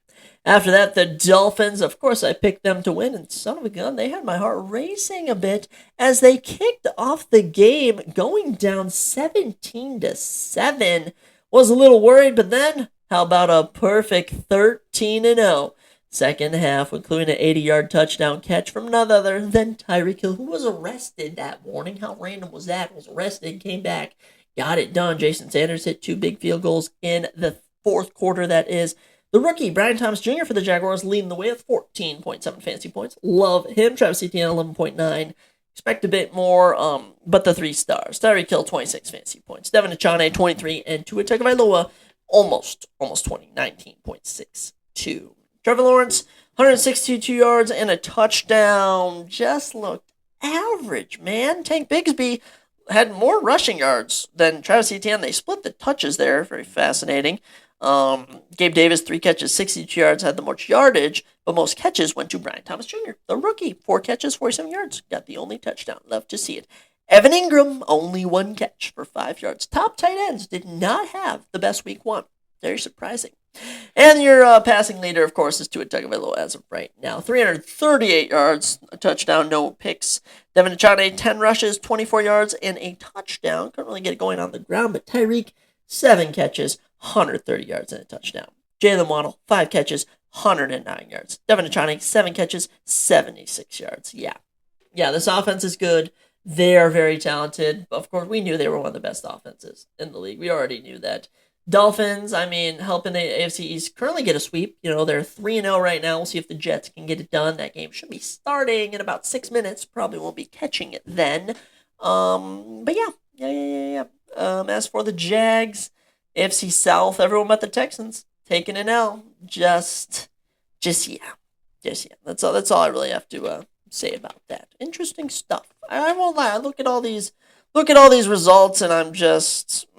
After that, the Dolphins, of course, I picked them to win, and son of a gun, they had my heart racing a bit as they kicked off the game, going down 17-7. Was a little worried, but then, how about a perfect 13-0 second half, including an 80-yard touchdown catch from none other than Tyreek Hill, who was arrested that morning. How random was that? Was arrested, came back, got it done. Jason Sanders hit 2 big field goals in the fourth quarter, that is. The rookie, Brian Thomas Jr. for the Jaguars, leading the way with 14.7 fantasy points. Love him. Travis Etienne, 11.9. Expect a bit more, but the 3 stars. Tyreek Hill, 26 fantasy points. Devin Achane, 23. And Tua Tagovailoa, almost 20, 19.62. Trevor Lawrence, 162 yards and a touchdown. Just looked average, man. Tank Bigsby had more rushing yards than Travis Etienne. They split the touches there. Very fascinating. Gabe Davis, 3 catches, 62 yards, had the most yardage, but most catches went to Brian Thomas Jr., the rookie. 4 catches, 47 yards, got the only touchdown. Love to see it. Evan Ingram, only 1 catch for 5 yards. Top tight ends did not have the best week 1. Very surprising. And your passing leader, of course, is Tua Tagovailoa as of right now. 338 yards, a touchdown, no picks. Devin Achane, 10 rushes, 24 yards, and a touchdown. Couldn't really get it going on the ground, but Tyreek, 7 catches, 130 yards and a touchdown. Jalen Waddle, 5 catches, 109 yards. Devin Achane, 7 catches, 76 yards. Yeah, this offense is good. They are very talented. Of course, we knew they were one of the best offenses in the league. We already knew that. Dolphins, helping the AFC East currently get a sweep. They're 3-0 right now. We'll see if the Jets can get it done. That game should be starting in about 6 minutes. Probably won't be catching it then. But yeah. As for the Jags, AFC South, everyone but the Texans taking an L. Just yeah. That's all I really have to say about that. Interesting stuff. I won't lie. I look at all these results, and I'm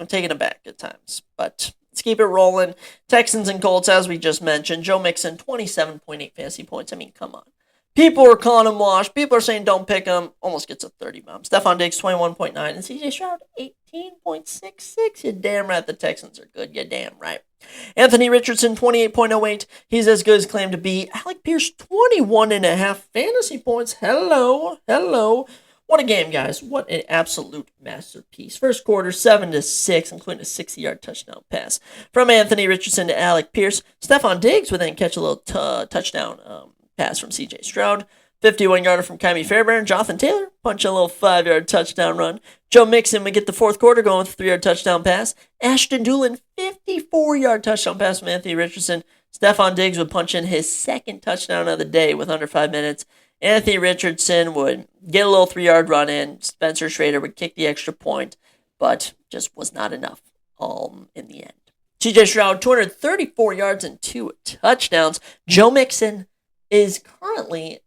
taken aback at times. But let's keep it rolling. Texans and Colts, as we just mentioned. Joe Mixon, 27.8 fantasy points. Come on. People are calling him washed. People are saying don't pick him. Almost gets a 30 bomb. Stephon Diggs, 21.9. And CJ Stroud, 18.66. You're damn right the Texans are good. You're damn right. Anthony Richardson, 28.08. He's as good as claimed to be. Alec Pierce, 21.5 fantasy points. Hello. What a game, guys. What an absolute masterpiece. First quarter, 7-6, including a 60-yard touchdown pass from Anthony Richardson to Alec Pierce. Stephon Diggs would then catch a little touchdown pass from C.J. Stroud. 51-yarder from Kyrie Fairbairn. Jonathan Taylor punch a little 5-yard touchdown run. Joe Mixon would get the fourth quarter going with a 3-yard touchdown pass. Ashton Doolin, 54-yard touchdown pass from Anthony Richardson. Stephon Diggs would punch in his second touchdown of the day with under 5 minutes. Anthony Richardson would get a little 3-yard run in. Spencer Schrader would kick the extra point, but just was not enough in the end. C.J. Stroud, 234 yards and 2 touchdowns. Joe Mixon is currently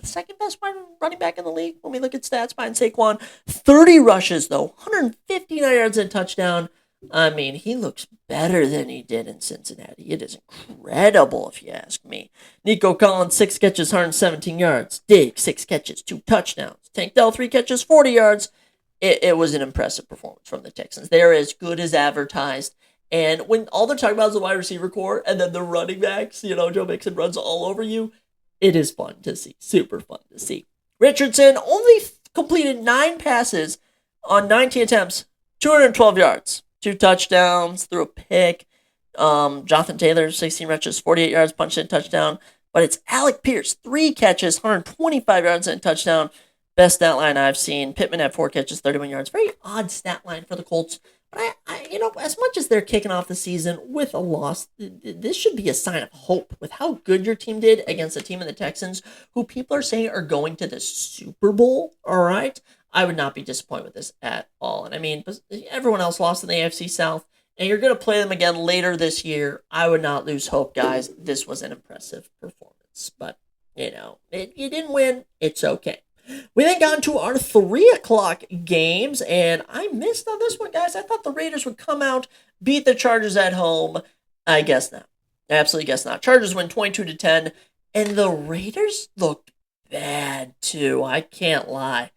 second best running back in the league when we look at stats behind Saquon. 30 rushes, though. 159 yards and a touchdown. He looks better than he did in Cincinnati. It is incredible, if you ask me. Nico Collins, 6 catches, 117 yards. Diggs, 6 catches, 2 touchdowns. Tank Dell, 3 catches, 40 yards. It was an impressive performance from the Texans. They're as good as advertised. And when all they're talking about is the wide receiver core and then the running backs, Joe Mixon runs all over you, it is fun to see. Super fun to see. Richardson only completed 9 passes on 19 attempts, 212 yards. 2 touchdowns, threw a pick. Jonathan Taylor, 16 rushes, 48 yards, punched in a touchdown. but it's Alec Pierce, 3 catches, 125 yards and a touchdown. Best stat line I've seen. Pittman had 4 catches, 31 yards. Very odd stat line for the Colts. But as much as they're kicking off the season with a loss, this should be a sign of hope with how good your team did against a team in the Texans who people are saying are going to the Super Bowl. All right. I would not be disappointed with this at all. And I mean, everyone else lost in the AFC South, and you're going to play them again later this year. I would not lose hope, guys. This was an impressive performance. But, you didn't win. It's okay. We then got into our 3 o'clock games, and I missed on this one, guys. I thought the Raiders would come out, beat the Chargers at home. I guess not. I absolutely guess not. Chargers win 22-10, and the Raiders looked bad, too. I can't lie.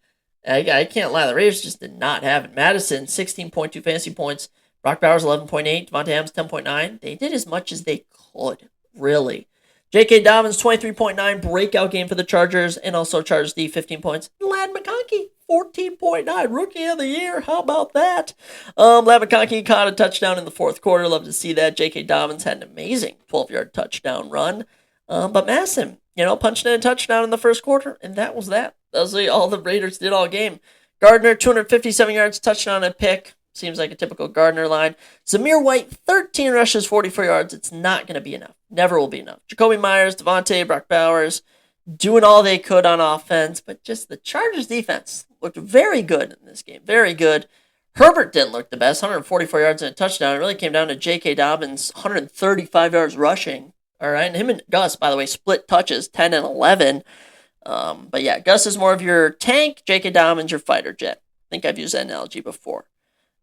I can't lie. The Raiders just did not have it. Madison, 16.2 fantasy points. Brock Bowers, 11.8. Devontae Adams, 10.9. They did as much as they could, really. J.K. Dobbins, 23.9, breakout game for the Chargers, and also Chargers D, 15 points. Ladd McConkey, 14.9, rookie of the year. How about that? Ladd McConkey caught a touchdown in the fourth quarter. Love to see that. J.K. Dobbins had an amazing 12-yard touchdown run. But Masson, punched in a touchdown in the first quarter, and that was that. That was all the Raiders did all game. Gardner, 257 yards, touchdown and pick. Seems like a typical Gardner line. Zamir White, 13 rushes, 44 yards. It's not going to be enough. Never will be enough. Jacoby Myers, Devontae, Brock Bowers, doing all they could on offense, but just the Chargers defense looked very good in this game. Very good. Herbert didn't look the best, 144 yards and a touchdown. It really came down to J.K. Dobbins, 135 yards rushing. All right, and him and Gus, by the way, split touches, 10 and 11. But yeah, Gus is more of your tank, J.K. Dobbins your fighter jet. I think I've used that analogy before.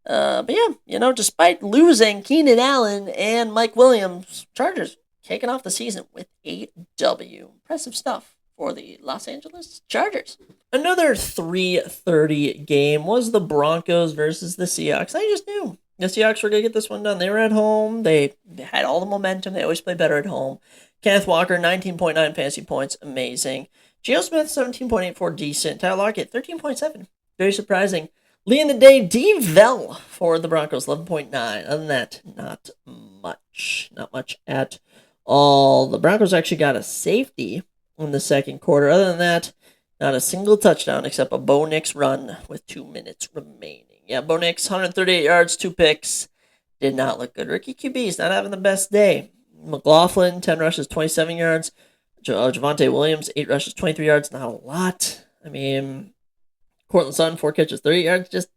But yeah, despite losing Keenan Allen and Mike Williams, Chargers kicking off the season with a W. Impressive stuff for the Los Angeles Chargers. Another 3:30 game was the Broncos versus the Seahawks. I just knew the Seahawks were going to get this one done. They were at home. They had all the momentum. They always play better at home. Kenneth Walker, 19.9 fantasy points. Amazing. Geo Smith, 17.84. Decent. Tyler Lockett, 13.7. Very surprising. Leading the day, D-Vel for the Broncos, 11.9. Other than that, not much. Not much at all. The Broncos actually got a safety in the second quarter. Other than that, not a single touchdown except a Bo Nix run with 2 minutes remaining. Yeah, Bo Nix, 138 yards, 2 picks. Did not look good. Rookie QB's not having the best day. McLaughlin, 10 rushes, 27 yards. Javonte Williams, 8 rushes, 23 yards. Not a lot. I mean, Cortland Sutton, 4 catches, 30 yards. Just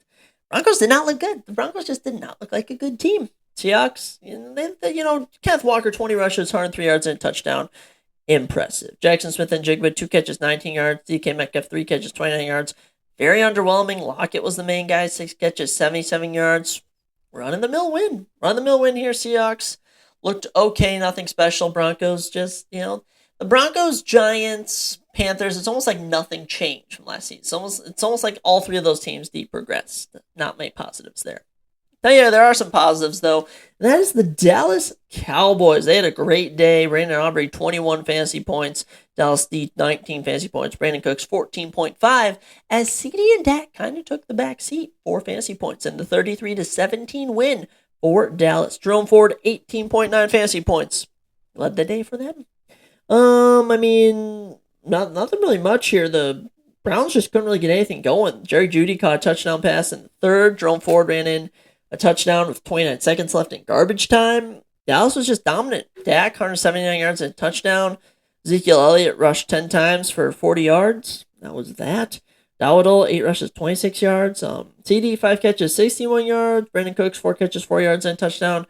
Broncos did not look good. The Broncos just did not look like a good team. Seahawks, Kenneth Walker, 20 rushes, 103 yards, and a touchdown. Impressive. Jackson Smith and Jigba, 2 catches, 19 yards. DK Metcalf, 3 catches, 29 yards. Very underwhelming. Lockett was the main guy, 6 catches, 77 yards. Run-of-the-mill win. Run-of-the-mill win here, Seahawks. Looked okay, nothing special. Broncos just, the Broncos, Giants, Panthers, it's almost like nothing changed from last season. It's almost like all 3 of those teams progressed. Not many positives there. Now, yeah, there are some positives, though. And that is the Dallas Cowboys. They had a great day. Brandon Aubrey, 21 fantasy points. Dallas D, 19 fantasy points. Brandon Cooks, 14.5. As CD and Dak kind of took the back seat, 4 fantasy points. And the 33-17 win for Dallas. Jerome Ford, 18.9 fantasy points. Led the day for them. Nothing really much here. The Browns just couldn't really get anything going. Jerry Jeudy caught a touchdown pass in the third. Jerome Ford ran in a touchdown with 29 seconds left in garbage time. Dallas was just dominant. Dak, 179 yards and a touchdown. Ezekiel Elliott rushed 10 times for 40 yards. That was that. Dowdle, 8 rushes, 26 yards. CD, 5 catches, 61 yards. Brandon Cooks, 4 catches, 4 yards and a touchdown.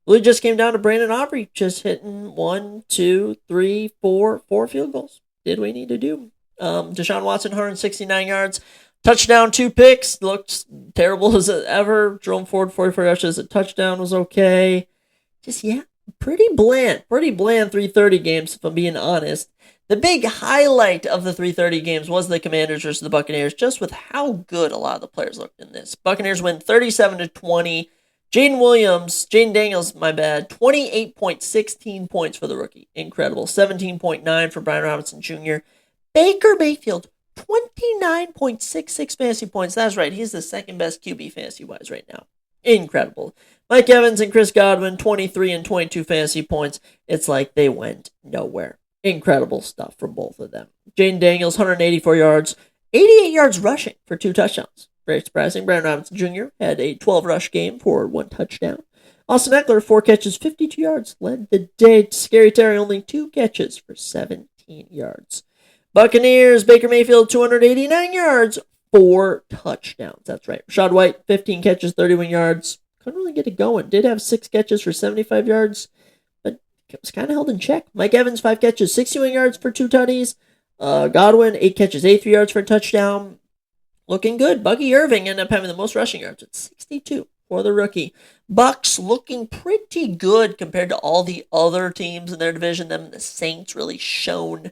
Really just came down to Brandon Aubrey just hitting 4 field goals. Did we need to do? Deshaun Watson, 169 yards. Touchdown, 2 picks. Looked terrible as ever. Jerome Ford, 44 rushes. A touchdown was okay. Just, pretty bland. Pretty bland 3:30 games, if I'm being honest. The big highlight of the 3:30 games was the Commanders versus the Buccaneers, just with how good a lot of the players looked in this. Buccaneers win 37-20. Jaden Daniels, 28.16 points for the rookie. Incredible. 17.9 for Brian Robinson Jr. Baker Mayfield, 29.66 fantasy points. That's right. He's the second best QB fantasy-wise right now. Incredible. Mike Evans and Chris Godwin, 23 and 22 fantasy points. It's like they went nowhere. incredible stuff from both of them. Jaden Daniels, 184 yards, 88 yards rushing for 2 touchdowns. Very surprising. Brandon Robinson Jr. had a 12 rush game for 1 touchdown. Austin Eckler, 4 catches, 52 yards, led the day. Scary Terry, only 2 catches for 17 yards. Buccaneers, Baker Mayfield, 289 yards, 4 touchdowns. That's right. Rashad White, 15 catches, 31 yards. Couldn't really get it going. Did have 6 catches for 75 yards, but it was kind of held in check. Mike Evans, 5 catches, 61 yards for 2 tutties. Godwin, 8 catches, 83 yards for a touchdown. Looking good. Buggy Irving ended up having the most rushing yards at 62 for the rookie. Bucks looking pretty good compared to all the other teams in their division. Them and the Saints really shone.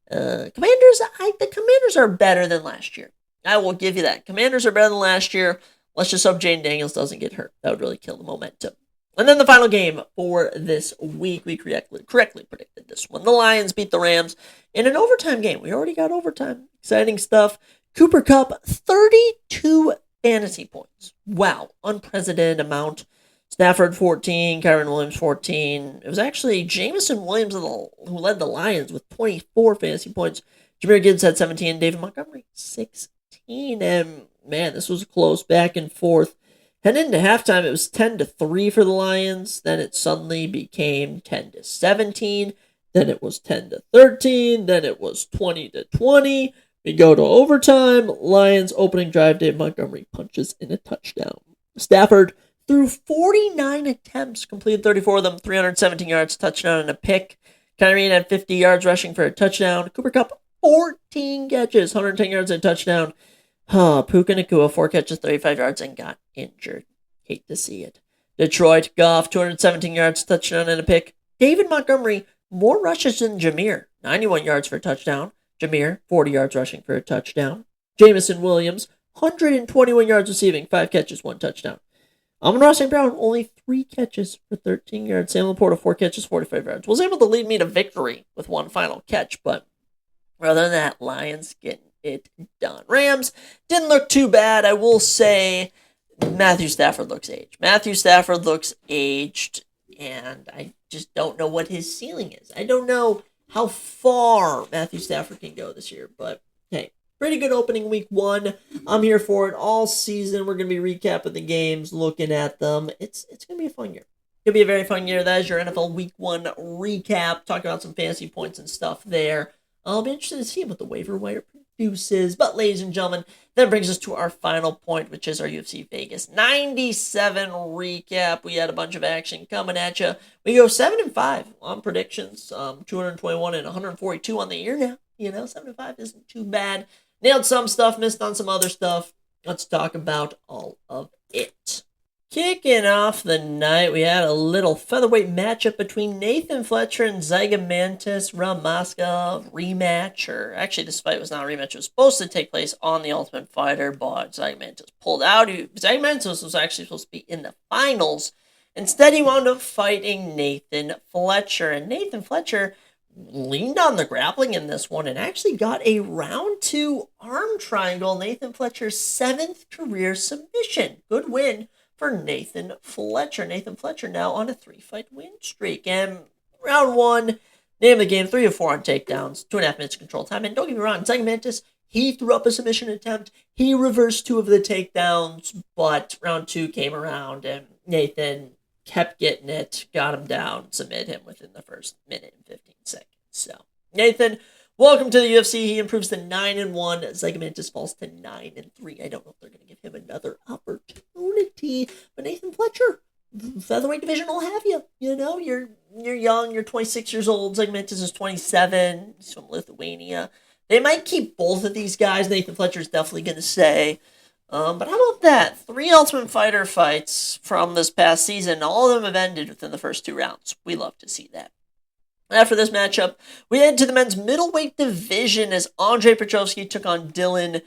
The Commanders are better than last year. I will give you that. Commanders are better than last year. Let's just hope Jaden Daniels doesn't get hurt. That would really kill the momentum. And then the final game for this week, we correctly predicted this one. The Lions beat the Rams in an overtime game. We already got overtime. Exciting stuff. Cooper Kupp, 32 fantasy points. Wow, unprecedented amount. Stafford, 14. Kyron Williams, 14. It was actually Jameson Williams who led the Lions with 24 fantasy points. Jahmyr Gibbs had 17. David Montgomery, 16. And, man, this was close, back and forth. Heading into halftime, it was 10-3 for the Lions. Then it suddenly became 10-17. Then it was 10-13. Then it was 20-20. We go to overtime. Lions opening drive. Dave Montgomery punches in a touchdown. Stafford threw 49 attempts, completed 34 of them, 317 yards, touchdown, and a pick. Kyrie had 50 yards rushing for a touchdown. Cooper Kupp, 14 catches, 110 yards, and a touchdown. Puka Nacua, 4 catches, 35 yards, and got injured. Hate to see it. Detroit, Goff, 217 yards, touchdown, and a pick. David Montgomery, more rushes than Jahmyr, 91 yards for a touchdown. Jahmyr, 40 yards rushing for a touchdown. Jameson Williams, 121 yards receiving, 5 catches, 1 touchdown. Amon-Ra St. Brown, only 3 catches for 13 yards. Sam Laporta, 4 catches, 45 yards. Was able to lead me to victory with 1 final catch, but rather than that, Lions getting it done. Rams didn't look too bad. I will say Matthew Stafford looks aged, and I just don't know what his ceiling is. I don't know how far Matthew Stafford can go this year, but hey, pretty good opening week 1. I'm here for it all season. We're going to be recapping the games, looking at them. It's going to be a fun year. It's going to be a very fun year. That is your NFL week 1 recap. Talking about some fantasy points and stuff there. I'll be interested to see what the waiver wire produces. But ladies and gentlemen, that brings us to our final point, which is our UFC Vegas 97 recap. We had a bunch of action coming at you. We go 7-5 on predictions, 221 and 142 on the year now. 7-5 isn't too bad. Nailed some stuff, missed on some other stuff. Let's talk about all of it. Kicking off the night, we had a little featherweight matchup between Nathan Fletcher and Zygomantis Ramaska rematch. Or actually, this fight was not a rematch. It was supposed to take place on The Ultimate Fighter, but Zygomantis pulled out. Zygomantis was actually supposed to be in the finals. Instead, he wound up fighting Nathan Fletcher. And Nathan Fletcher leaned on the grappling in this one and actually got a round 2 arm triangle. Nathan Fletcher's 7th career submission. Good win for Nathan Fletcher. Nathan Fletcher now on a 3-fight win streak. And round 1, name of the game, 3 of 4 on takedowns, 2.5 minutes of control time. And don't get me wrong, Zygomantis, he threw up a submission attempt. He reversed 2 of the takedowns, but round 2 came around and Nathan kept getting it, got him down, submitted him within the first minute and 15 seconds. So, Nathan, welcome to the UFC. He improves to 9-1. Zygomantis falls to 9-3. I don't know if they're going to give him another opportunity. But Nathan Fletcher, featherweight division will have you. You're young. You're 26 years old. Zygomantis is 27. He's from Lithuania. They might keep both of these guys. Nathan Fletcher is definitely going to say. But how about that? 3 Ultimate Fighter fights from this past season. All of them have ended within the first 2 rounds. We love to see that. After this matchup, we head to the men's middleweight division as Andre Petroski took on Dylan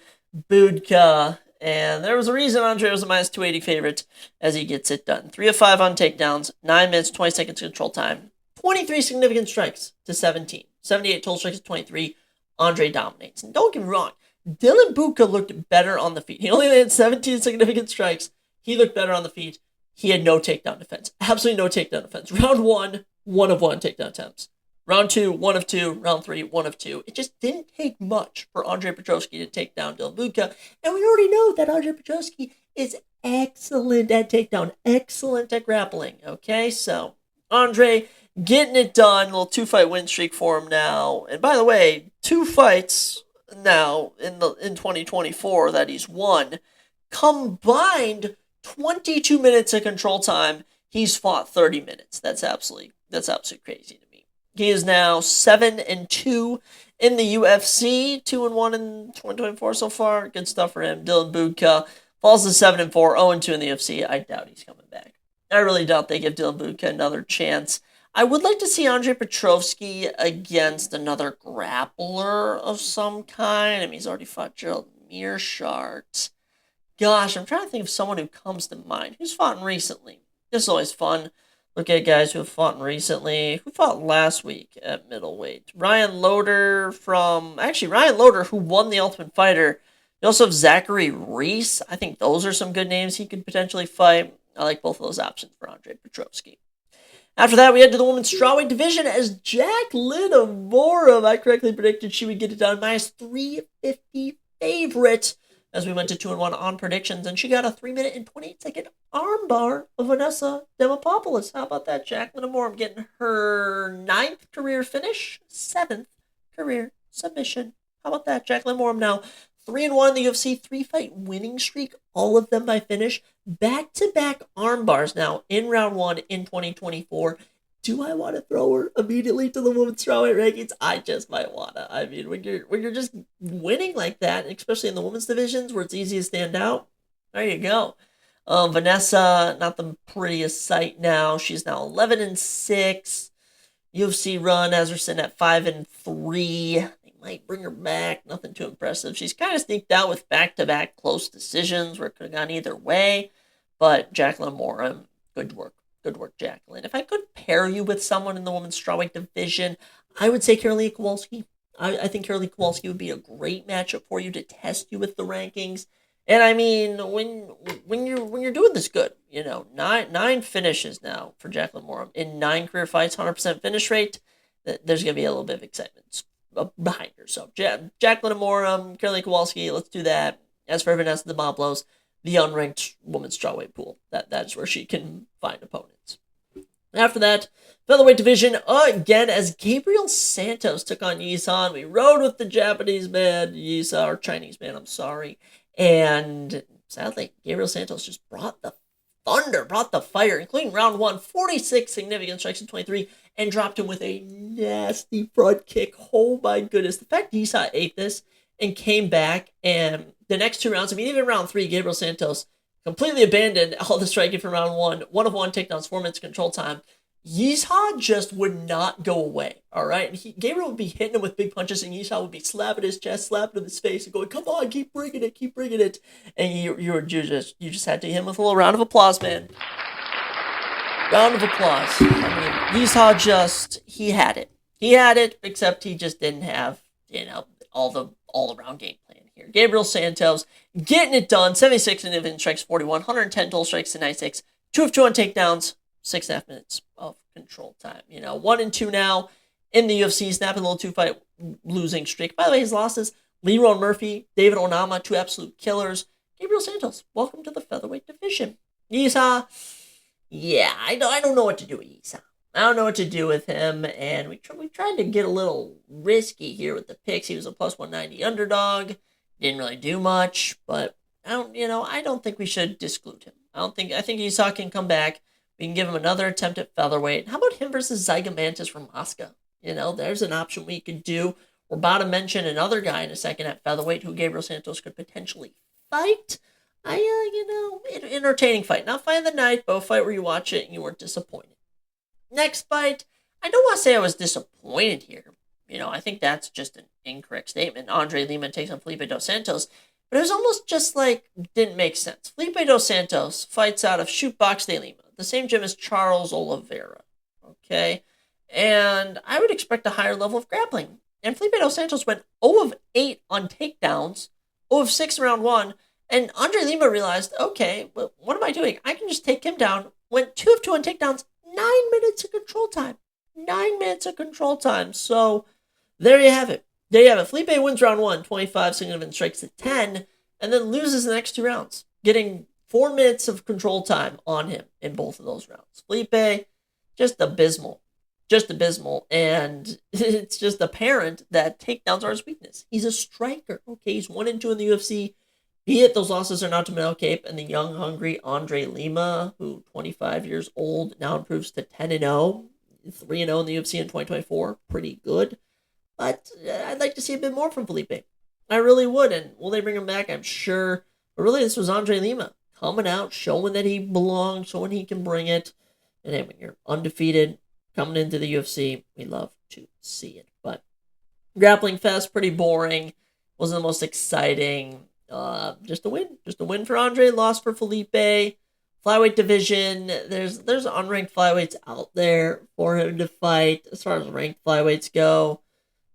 Budka. And there was a reason Andre was a minus 280 favorite as he gets it done. 3 of 5 on takedowns, 9 minutes, 20 seconds control time, 23 significant strikes to 17. 78 total strikes to 23. Andre dominates. And don't get me wrong, Dylan Budka looked better on the feet. He only had 17 significant strikes. He looked better on the feet. He had no takedown defense. Absolutely no takedown defense. Round 1, 1 of 1 takedown attempts. Round 2, 1 of 2. Round 3, 1 of 2. It just didn't take much for Andre Petroski to take down Dylan Budka. And we already know that Andre Petroski is excellent at takedown, excellent at grappling. Okay, so Andre getting it done. A little 2-fight win streak for him now. And by the way, 2 fights now in 2024 that he's won. Combined 22 minutes of control time. He's fought 30 minutes. That's absolutely crazy to me. He is now 7-2 in the UFC, 2-1 in 2024 so far. Good stuff for him. Dylan Budka falls to 7-4, 0-2 in the UFC. I doubt he's coming back. I really doubt they give Dylan Budka another chance. I would like to see Andre Petroski against another grappler of some kind. I mean, he's already fought Gerald Mearshart. Gosh, I'm trying to think of someone who comes to mind. Who's fought recently? This is always fun. Look at guys who have fought recently. Who fought last week at middleweight? Ryan Loder, who won the Ultimate Fighter. You also have Zachary Reese. I think those are some good names he could potentially fight. I like both of those options for Andre Petroski. After that, we head to the women's strawweight division as Jacqueline Amorim. I correctly predicted she would get it done. Minus 350 favorite as we went to 2-1 on predictions. And she got a 3-minute and 28-second armbar of Vanessa Demopoulos. How about that? Jacqueline Amorim getting her 9th career finish, 7th career submission. How about that? Jacqueline Amorim now 3-1 in the UFC, 3-fight winning streak, all of them by finish. Back-to-back arm bars now in round 1 in 2024. Do I want to throw her immediately to the women's strawweight rankings? I just might wanna. I mean, when you're just winning like that, especially in the women's divisions where it's easy to stand out, there you go. Vanessa, not the prettiest sight now. She's now 11-6. UFC run has her sitting at 5-3. Might bring her back. Nothing too impressive. She's kind of sneaked out with back-to-back close decisions where it could have gone either way. But Jacqueline Amorim, good work. Good work, Jacqueline. If I could pair you with someone in the women's strawweight division, I would say Karolina Kowalski. I think Karolina Kowalski would be a great matchup for you to test you with the rankings. And I mean, when you're doing this good, you know, nine finishes now for Jacqueline Amorim in 9 career fights, 100% finish rate. There's gonna be a little bit of excitement behind her. So Jacqueline Amorim, Karolina Kowalski, let's do that. As for Vanessa Demopoulos, the unranked women's strawweight pool. That's where she can find opponents. After that, featherweight division again as Gabriel Santos took on Yisan. We rode with the Japanese man, Yisa, or Chinese man, I'm sorry. And sadly, Gabriel Santos just brought the thunder, brought the fire, including round 1, 46 significant strikes in 23, and dropped him with a nasty front kick. Oh my goodness. The fact Yisa ate this and came back, and the next 2 rounds, I mean, even round 3, Gabriel Santos completely abandoned all the striking from round 1. 1 of 1 takedowns, 4 minutes control time. Yisa just would not go away, all right? And Gabriel would be hitting him with big punches, and Yisa would be slapping his chest, slapping his face, and going, come on, keep bringing it. And you just had to hit him with a little round of applause, man. Round of applause. I mean, Yisa he had it. He had it, except he just didn't have, all the all-around game plan here. Gabriel Santos getting it done. 76 significant strikes, 41, 110 total strikes to 96. 2 of 2 on takedowns, 6.5 minutes of control time. 1-2 now in the UFC, snapping a little 2-fight losing streak. By the way, his losses, Leroy Murphy, David Onama, 2 absolute killers. Gabriel Santos, welcome to the featherweight division. Yisa, yeah, I don't know what to do with Yisa. I don't know what to do with him, and we tried to get a little risky here with the picks. He was a plus 190 underdog. Didn't really do much, but I don't think we should disclude him. I think Yisa can come back. We can give him another attempt at featherweight. How about him versus Zygomantis from Moscow? There's an option we could do. We're about to mention another guy in a second at featherweight who Gabriel Santos could potentially fight. Entertaining fight. Not fight of the night, but a fight where you watch it and you weren't disappointed. Next fight, I don't want to say I was disappointed here. I think that's just an incorrect statement. Andre Lima takes on Felipe Dos Santos, but it was almost just didn't make sense. Felipe Dos Santos fights out of Shoot Box de Lima, the same gym as Charles Oliveira. Okay? And I would expect a higher level of grappling. And Felipe Dos Santos went 0 of 8 on takedowns, 0 of 6 in round 1, and Andre Lima realized, okay, well, what am I doing? I can just take him down. Went 2 of 2 on takedowns, 9 minutes of control time. 9 minutes of control time. So there you have it. There you have it. Felipe wins round 1, 25 significant strikes to 10, and then loses the next 2 rounds, getting 4 minutes of control time on him in both of those rounds. Felipe, just abysmal. Just abysmal. And it's just apparent that takedowns are his weakness. He's a striker. Okay, he's 1-2 in the UFC. Be it those losses are now to Mel Cape and the young, hungry Andre Lima, who 25 years old, now improves to 10-0, 3-0 in the UFC in 2024. Pretty good. But I'd like to see a bit more from Felipe. I really would. And will they bring him back? I'm sure. But really, this was Andre Lima coming out, showing that he belongs, showing he can bring it. And then when you're undefeated, coming into the UFC, we love to see it. But Grappling Fest, pretty boring. Wasn't the most exciting. Just a win. Just a win for Andre, loss for Felipe. Flyweight division, there's unranked flyweights out there for him to fight. As far as ranked flyweights go,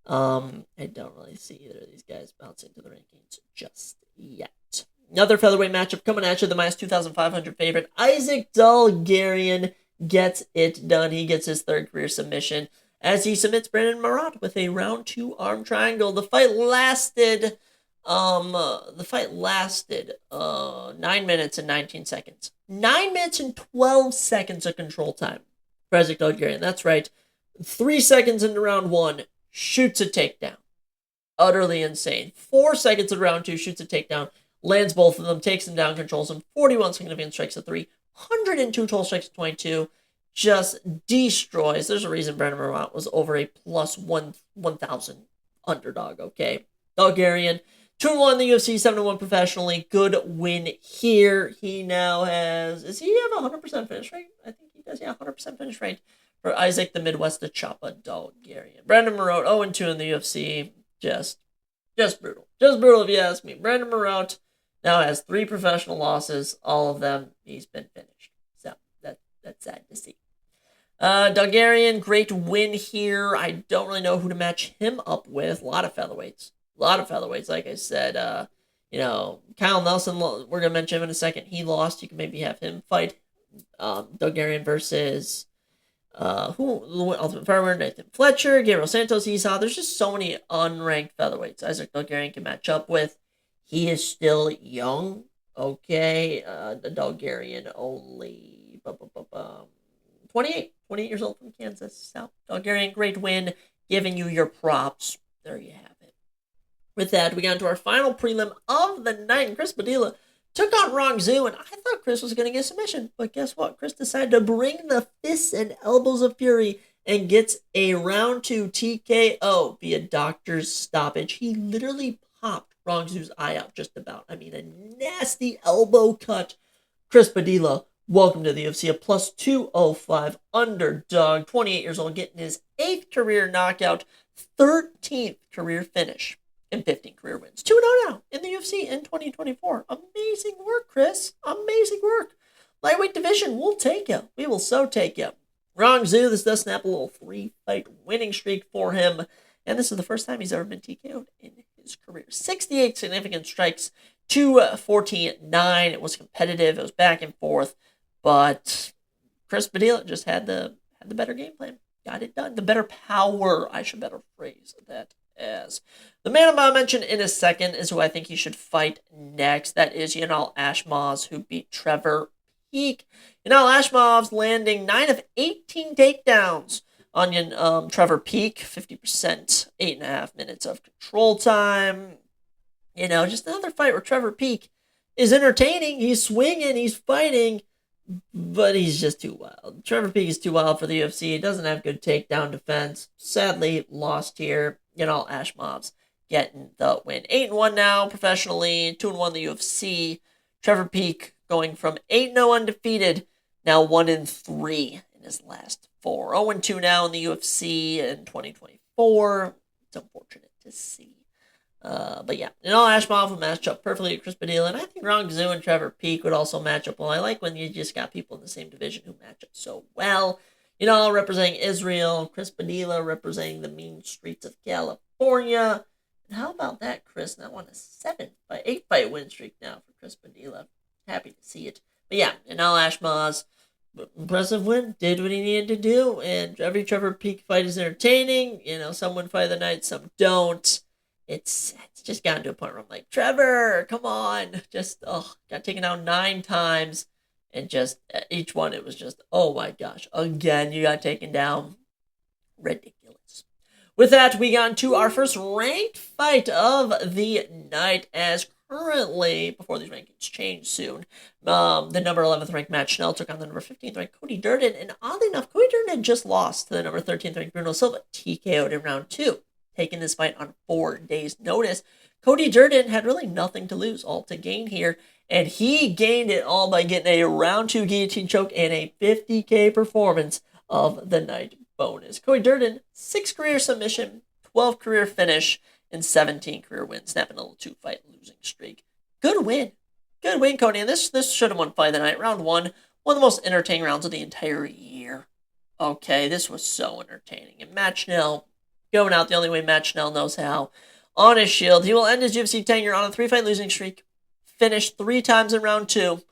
I don't really see either of these guys bouncing to the rankings just yet. Another featherweight matchup coming at you, the minus 2,500 favorite. Isaac Dalgarian gets it done. He gets his 3rd career submission as he submits Brandon Marat with a round 2 arm triangle. The fight lasted 9 minutes and 19 seconds. 9 minutes and 12 seconds of control time for Isaac Dalgarian. That's right. 3 seconds into round 1, shoots a takedown. Utterly insane. 4 seconds in round 2, shoots a takedown. Lands both of them, takes them down, controls them. 41 significant strikes to 3. 102 total strikes to 22. Just destroys. There's a reason Brandon Marat was over a plus 1,000 underdog, okay? Dalgarian, 2-1 in the UFC, 7-1 professionally. Good win here. He now has... Does he have a 100% finish rate? I think he does, yeah, 100% finish rate for Isaac the Midwest to Choppa Dalgarian. Brandon Marat, 0-2 in the UFC. Just brutal. Just brutal if you ask me. Brandon Marat now has 3 professional losses. All of them, he's been finished. So, that's sad to see. Dalgarian, great win here. I don't really know who to match him up with. A lot of featherweights, like I said. Kyle Nelson, we're going to mention him in a second. He lost. You can maybe have him fight Dalgarian versus Ultimate Fighter, Nathan Fletcher, Gabriel Santos, Esau. There's just so many unranked featherweights Isaac Dalgarian can match up with. He is still young. Okay, the Dalgarian only 28 years old from Kansas. So, Dalgarian, great win, giving you your props. There you have it. With that, we got into our final prelim of the night, and Chris Padilla took on Rong Zhu, and I thought Chris was going to get submission, but guess what? Chris decided to bring the fists and elbows of fury and gets a round 2 TKO via doctor's stoppage. He literally popped Rong Zhu's eye out just about. I mean, a nasty elbow cut. Chris Padilla, welcome to the UFC, a plus 205 underdog, 28 years old, getting his 8th career knockout, 13th career finish, and 15 career wins. 2-0 now in the UFC in 2024. Amazing work, Chris. Amazing work. Lightweight division, we'll take you. We will so take you. Rong Zhu, this does snap a little 3-fight winning streak for him, and this is the first time he's ever been TKO'd in his career. 68 significant strikes to 49. It was competitive. It was back and forth, but Chris Padilla just had the better game plan. Got it done. The better power. I should better phrase that as. The man I'm about to mention in a second is who I think he should fight next. That is Yanal Ashmaz, who beat Trevor Peek. Yanal Ashmaz landing 9 of 18 takedowns on Trevor Peek. 50%, 8.5 minutes of control time. Just another fight where Trevor Peek is entertaining. He's swinging, he's fighting, but he's just too wild. Trevor Peek is too wild for the UFC. He doesn't have good takedown defense. Sadly, lost here. Yanal Ashmaz getting the win. 8-1 now professionally, 2-1 in the UFC. Trevor Peek going from 8-0 undefeated, now 1-3 in his last 4. 0-2 now in the UFC in 2024. It's unfortunate to see. But yeah, Yanal Ashmaz will match up perfectly with Chris Padilla, and I think Rong Zhu and Trevor Peek would also match up well. I like when you just got people in the same division who match up so well. Yanal representing Israel, Chris Padilla representing the mean streets of California. And how about that, Chris? Now on a 8-fight win streak now for Chris Padilla. Happy to see it. But yeah, Yanal Ashmaz, impressive win. Did what he needed to do, and every Trevor Peek fight is entertaining. Some win fight of the night, some don't. It's just gotten to a point where I'm like, Trevor, come on, just got taken down 9 times, and just each one it was just, oh my gosh, again you got taken down, ridiculous. With that, we got into our first ranked fight of the night, as currently, before these rankings change soon, the number 11th ranked Matt Schnell took on the number 15th ranked Cody Durden, and oddly enough, Cody Durden had just lost to the number 13th ranked Bruno Silva, TKO'd in round 2, taking this fight on 4 days' notice. Cody Durden had really nothing to lose, all to gain here, and he gained it all by getting a round 2 guillotine choke and a $50K performance of the night bonus. Cody Durden, 6 career submission, 12 career finish, and 17 career wins, snapping a little 2-fight losing streak. Good win. Good win, Cody. And this should have won fight of the night. Round 1, one of the most entertaining rounds of the entire year. Okay, this was so entertaining. And Matt Schnell going out the only way Matt Schnell knows how. On his shield, he will end his UFC tenure on a 3-fight losing streak, finish 3 times in round 2,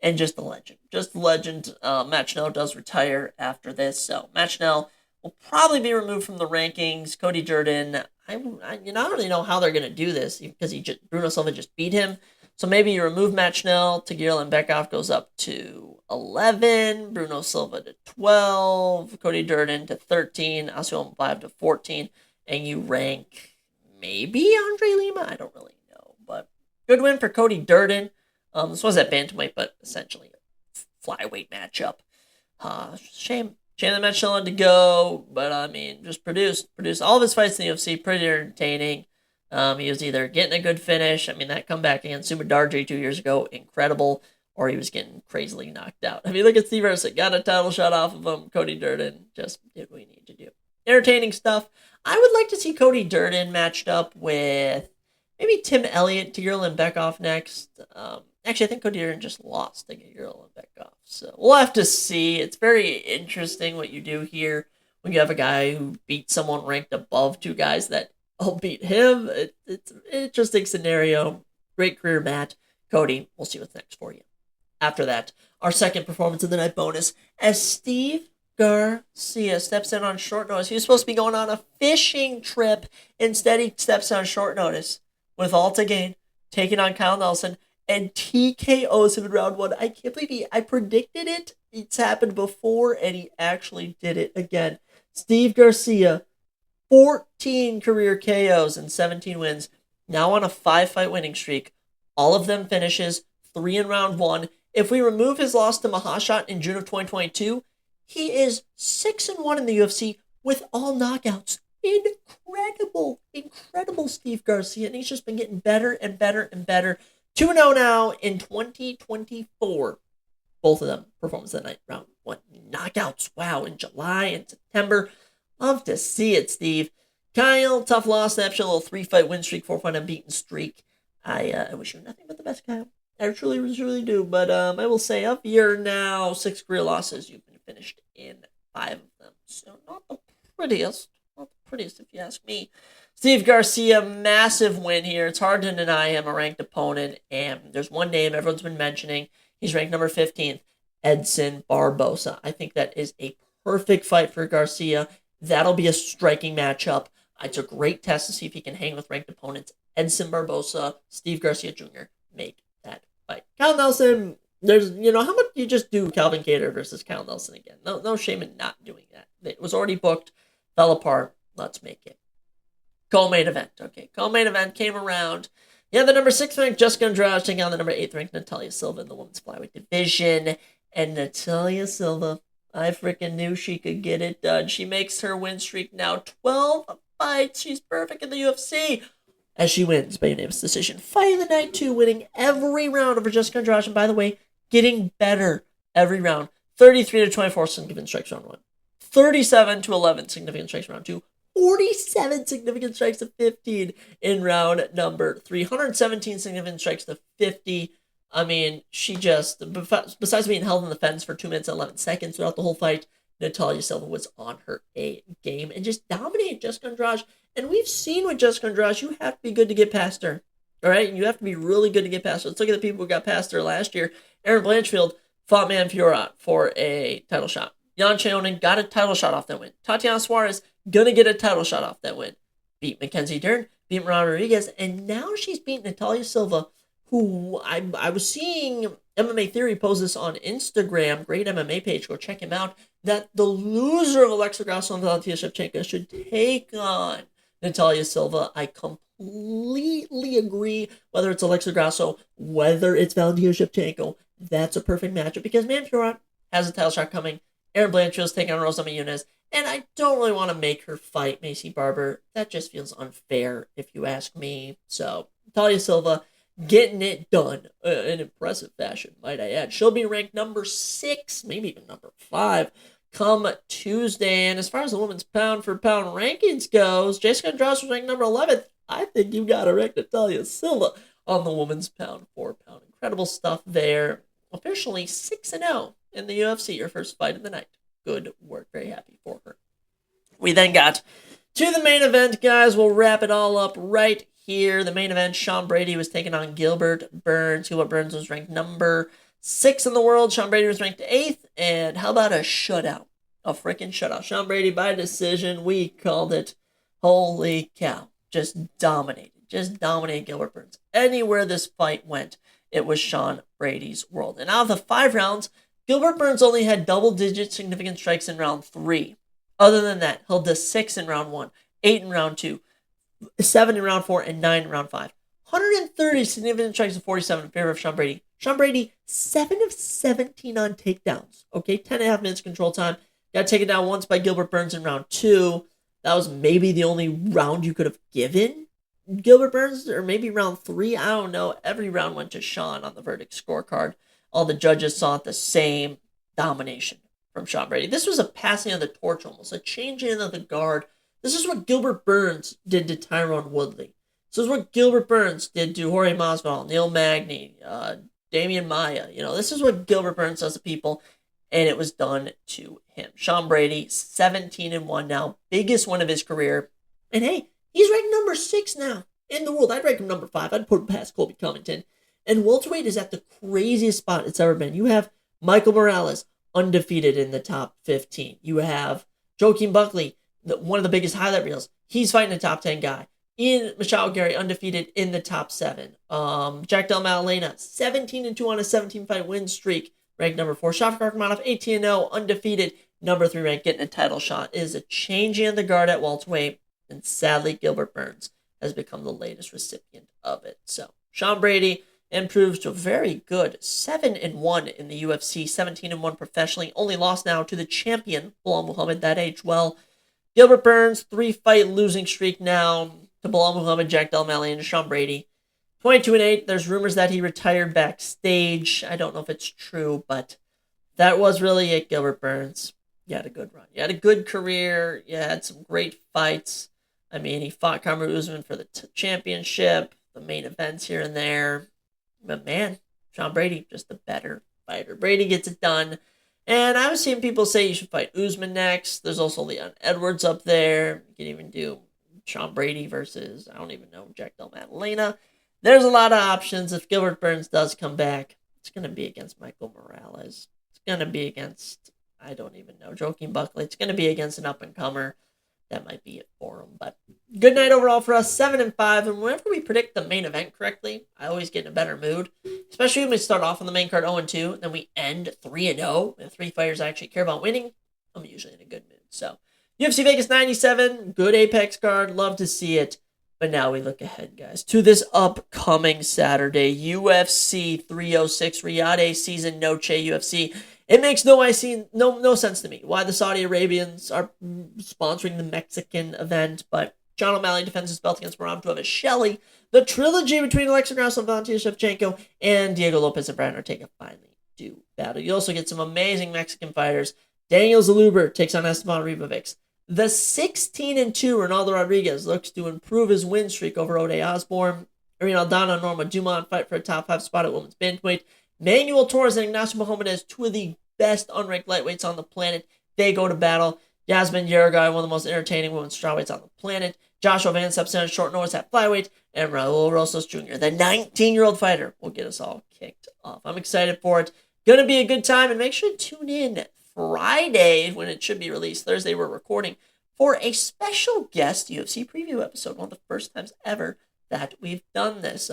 and just a legend. Just a legend. Matt Schnell does retire after this, so Matt Schnell will probably be removed from the rankings. Cody Durden, I don't really know how they're going to do this, because Bruno Silva just beat him. So maybe you remove Matt Schnell, Tagir Lembekoff goes up to 11, Bruno Silva to 12, Cody Durden to 13, Oscar 5 to 14, and you rank maybe Andre Lima? I don't really know, but good win for Cody Durden. This was at bantamweight, but essentially a flyweight matchup. Shame that Matt Schnell had to go, but I mean, just produced all of his fights in the UFC, pretty entertaining. He was either getting a good finish, I mean, that comeback against Sumadarji 2 years ago, incredible, or he was getting crazily knocked out. I mean, look at Steve Ercik, got a title shot off of him. Cody Durden just did what he needed to do. Entertaining stuff. I would like to see Cody Durden matched up with maybe Tim Elliott, Tagir Lembekoff next. Actually, I think Cody Durden just lost to Tagir Lembekoff, so we'll have to see. It's very interesting what you do here when you have a guy who beat someone ranked above 2 guys that all beat him. It's an interesting scenario. Great career, Matt. Cody, we'll see what's next for you. After that, our second performance of the night bonus, as Steve Garcia steps in on short notice. He was supposed to be going on a fishing trip. Instead, he steps on short notice with all to gain, taking on Kyle Nelson, and TKOs him in round 1. I can't believe I predicted it. It's happened before, and he actually did it again. Steve Garcia, 14 career KOs and 17 wins, now on a 5-fight winning streak. All of them finishes, 3 in round 1. If we remove his loss to Mahashat in June of 2022, he is 6-1 in the UFC with all knockouts. Incredible Steve Garcia, and he's just been getting better and better and better. 2-0 now in 2024. Both of them performance of the night, round 1 knockouts. Wow, in July and September. Love to see it, Steve. Kyle, tough loss, snapshot, a little 3-fight win streak, 4-fight unbeaten streak. I wish you nothing but the best, Kyle. I truly do. But I will say, up here now, 6 career losses. You've been finished in 5 of them. So not the prettiest if you ask me. Steve Garcia, massive win here. It's hard to deny him a ranked opponent. And there's one name everyone's been mentioning. He's ranked number 15th, Edson Barbosa. I think that is a perfect fight for Garcia. That'll be a striking matchup. It's a great test to see if he can hang with ranked opponents. Edson Barbosa, Steve Garcia Jr. make that fight. Kyle Nelson, how much you just do Calvin Kattar versus Kyle Nelson again? No shame in not doing that. It was already booked, fell apart. Let's make it. Co-main event. Okay, co-main event came around. Yeah, the number 6 ranked Jessica Andrade taking on the number 8 ranked Natalia Silva in the women's flyweight division. And Natalia Silva, I freaking knew she could get it done. She makes her win streak now 12 fights. She's perfect in the UFC. As she wins by unanimous decision. Fight of the night 2, winning every round over Jessica Andrade. And by the way, getting better every round. 33-24 significant strikes round 1. 37-11 significant strikes round 2. 47 significant strikes to 15 in round number 3. 117 significant strikes to 50. I mean, she just, besides being held in the fence for 2 minutes and 11 seconds throughout the whole fight, Natalia Silva was on her A game and just dominated Jessica Andrade. And we've seen with Jessica Andrade, you have to be good to get past her. All right? You have to be really good to get past her. Let's look at the people who got past her last year. Erin Blanchfield, fought Manfiora for a title shot. Yan Chaonin got a title shot off that win. Tatiana Suarez gonna get a title shot off that win. Beat Mackenzie Dern, beat Miranda Rodriguez, and now she's beating Natalia Silva, who I was seeing MMA Theory post this on Instagram, great MMA page, go check him out, that the loser of Alexa Grasso and Valentina Shevchenko should take on Natalia Silva. I completely agree, whether it's Alexa Grasso, whether it's Valentina Shevchenko, that's a perfect matchup because Manfiora has a title shot coming. Erin Blanchfield's taking on Rosa Mayunez, and I don't really want to make her fight Macy Barber. That just feels unfair, if you ask me. So, Natalia Silva getting it done in impressive fashion, might I add. She'll be ranked number 6, maybe even number 5, come Tuesday. And as far as the women's pound-for-pound rankings goes, Jessica Andrade was ranked number 11th. I think you got to rank Natalia Silva on the women's pound-for-pound. Incredible stuff there. Officially 6-0 in the UFC, her first fight of the night. Good work. Very happy for her. We then got to the main event, guys. We'll wrap it all up right here. The main event, Sean Brady was taking on Gilbert Burns. Gilbert Burns was ranked number 6 in the world. Sean Brady was ranked 8th. And how about a shutout? A freaking shutout. Sean Brady by decision. We called it. Holy cow. Just dominated. Just dominated Gilbert Burns. Anywhere this fight went, it was Sean Brady's world. And out of the 5 rounds, Gilbert Burns only had double-digit significant strikes in round 3. Other than that, he'll do 6 in round 1, 8 in round 2, 7 in round 4, and 9 in round 5. 130 significant strikes and 47 in favor of Sean Brady. Sean Brady, 7 of 17 on takedowns. Okay, 10.5 minutes control time. Got taken down once by Gilbert Burns in round 2. That was maybe the only round you could have given Gilbert Burns, or maybe round 3. I don't know. Every round went to Sean on the verdict scorecard. All the judges saw the same domination from Sean Brady. This was a passing of the torch almost, a changing of the guard. This is what Gilbert Burns did to Tyron Woodley. This is what Gilbert Burns did to Jorge Masvidal, Neil Magny, Damian Maia. This is what Gilbert Burns does to people, and it was done to him. Sean Brady, 17-1 now, biggest win of his career. And hey, he's ranked number 6 now in the world. I'd rank him number 5. I'd put him past Colby Covington. And welterweight is at the craziest spot it's ever been. You have Michael Morales, undefeated in the top 15. You have Joaquin Buckley, one of the biggest highlight reels. He's fighting a top 10 guy. Ian Michelle Gary, undefeated in the top 7. Jack Del Maddalena, 17-2 on a 17-fight win streak, ranked number 4. Shafik Rakhmonov, 18-0, undefeated, number 3 ranked, getting a title shot. It is a changing of the guard at welterweight, and sadly, Gilbert Burns has become the latest recipient of it. So, Sean Brady improves to a very good 7-1 in the UFC, 17-1 professionally. Only lost now to the champion, Bilal Muhammad, that aged well. Gilbert Burns, 3-fight losing streak now to Bilal Muhammad, Jack Del Maddalena, and Sean Brady. 22-8. There's rumors that he retired backstage. I don't know if it's true, but that was really it, Gilbert Burns. You had a good run. You had a good career. You had some great fights. I mean, he fought Kamaru Usman for the championship, the main events here and there. But man, Sean Brady, just a better fighter. Brady gets it done. And I was seeing people say you should fight Usman next. There's also Leon Edwards up there. You can even do Sean Brady versus, I don't even know, Jack Del Maddalena. There's a lot of options. If Gilbert Burns does come back, it's going to be against Michael Morales. It's going to be against, I don't even know, Joaquin Buckley. It's going to be against an up-and-comer. That might be it for him. But good night overall for us, 7-5. And whenever we predict the main event correctly, I always get in a better mood. Especially when we start off on the main card 0-2, and then we end 3-0. And 3 fighters I actually care about winning, I'm usually in a good mood. So, UFC Vegas 97, good Apex card. Love to see it. But now we look ahead, guys, to this upcoming Saturday, UFC 306 Riyadh Season Noche UFC. It makes no sense to me why the Saudi Arabians are sponsoring the Mexican event, but John O'Malley defends his belt against Maram Shelley. The trilogy between Alexa Grasso and Valentina Shevchenko and Diego Lopez and Brian Ortega finally do battle. You also get some amazing Mexican fighters. Daniel Zaluber takes on Esteban Ribovics. The 16-2 Ronaldo Rodriguez looks to improve his win streak over Ode Osborne. Irene Aldana and Norma Dumont fight for a top 5 spot at women's bantamweight. Manuel Torres and Ignacio Mohamed, 2 of the best unranked lightweights on the planet. They go to battle. Yasmin Yergai, one of the most entertaining women's strawweights on the planet. Joshua Van steps in at short notice at flyweight. And Raul Rosas Jr., the 19-year-old fighter, will get us all kicked off. I'm excited for it. Going to be a good time, and make sure to tune in Friday when it should be released. Thursday we're recording for a special guest UFC preview episode, one of the first times ever that we've done this.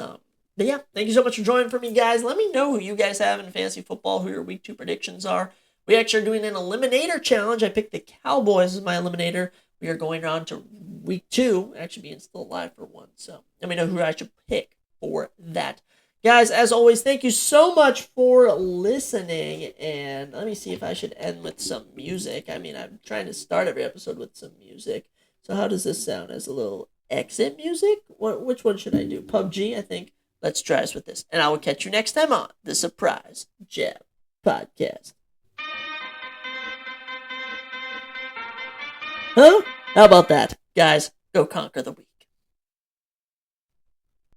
But yeah, thank you so much for joining for me, guys. Let me know who you guys have in fantasy football, who your week 2 predictions are. We actually are doing an eliminator challenge. I picked the Cowboys as my eliminator. We are going on to week 2, actually being still alive for one. So let me know who I should pick for that. Guys, as always, thank you so much for listening. And let me see if I should end with some music. I mean, I'm trying to start every episode with some music. So how does this sound? As a little exit music? Which one should I do? PUBG, I think. Let's try us with this. And I will catch you next time on the Surprise Jab Podcast. Huh? How about that? Guys, go conquer the week.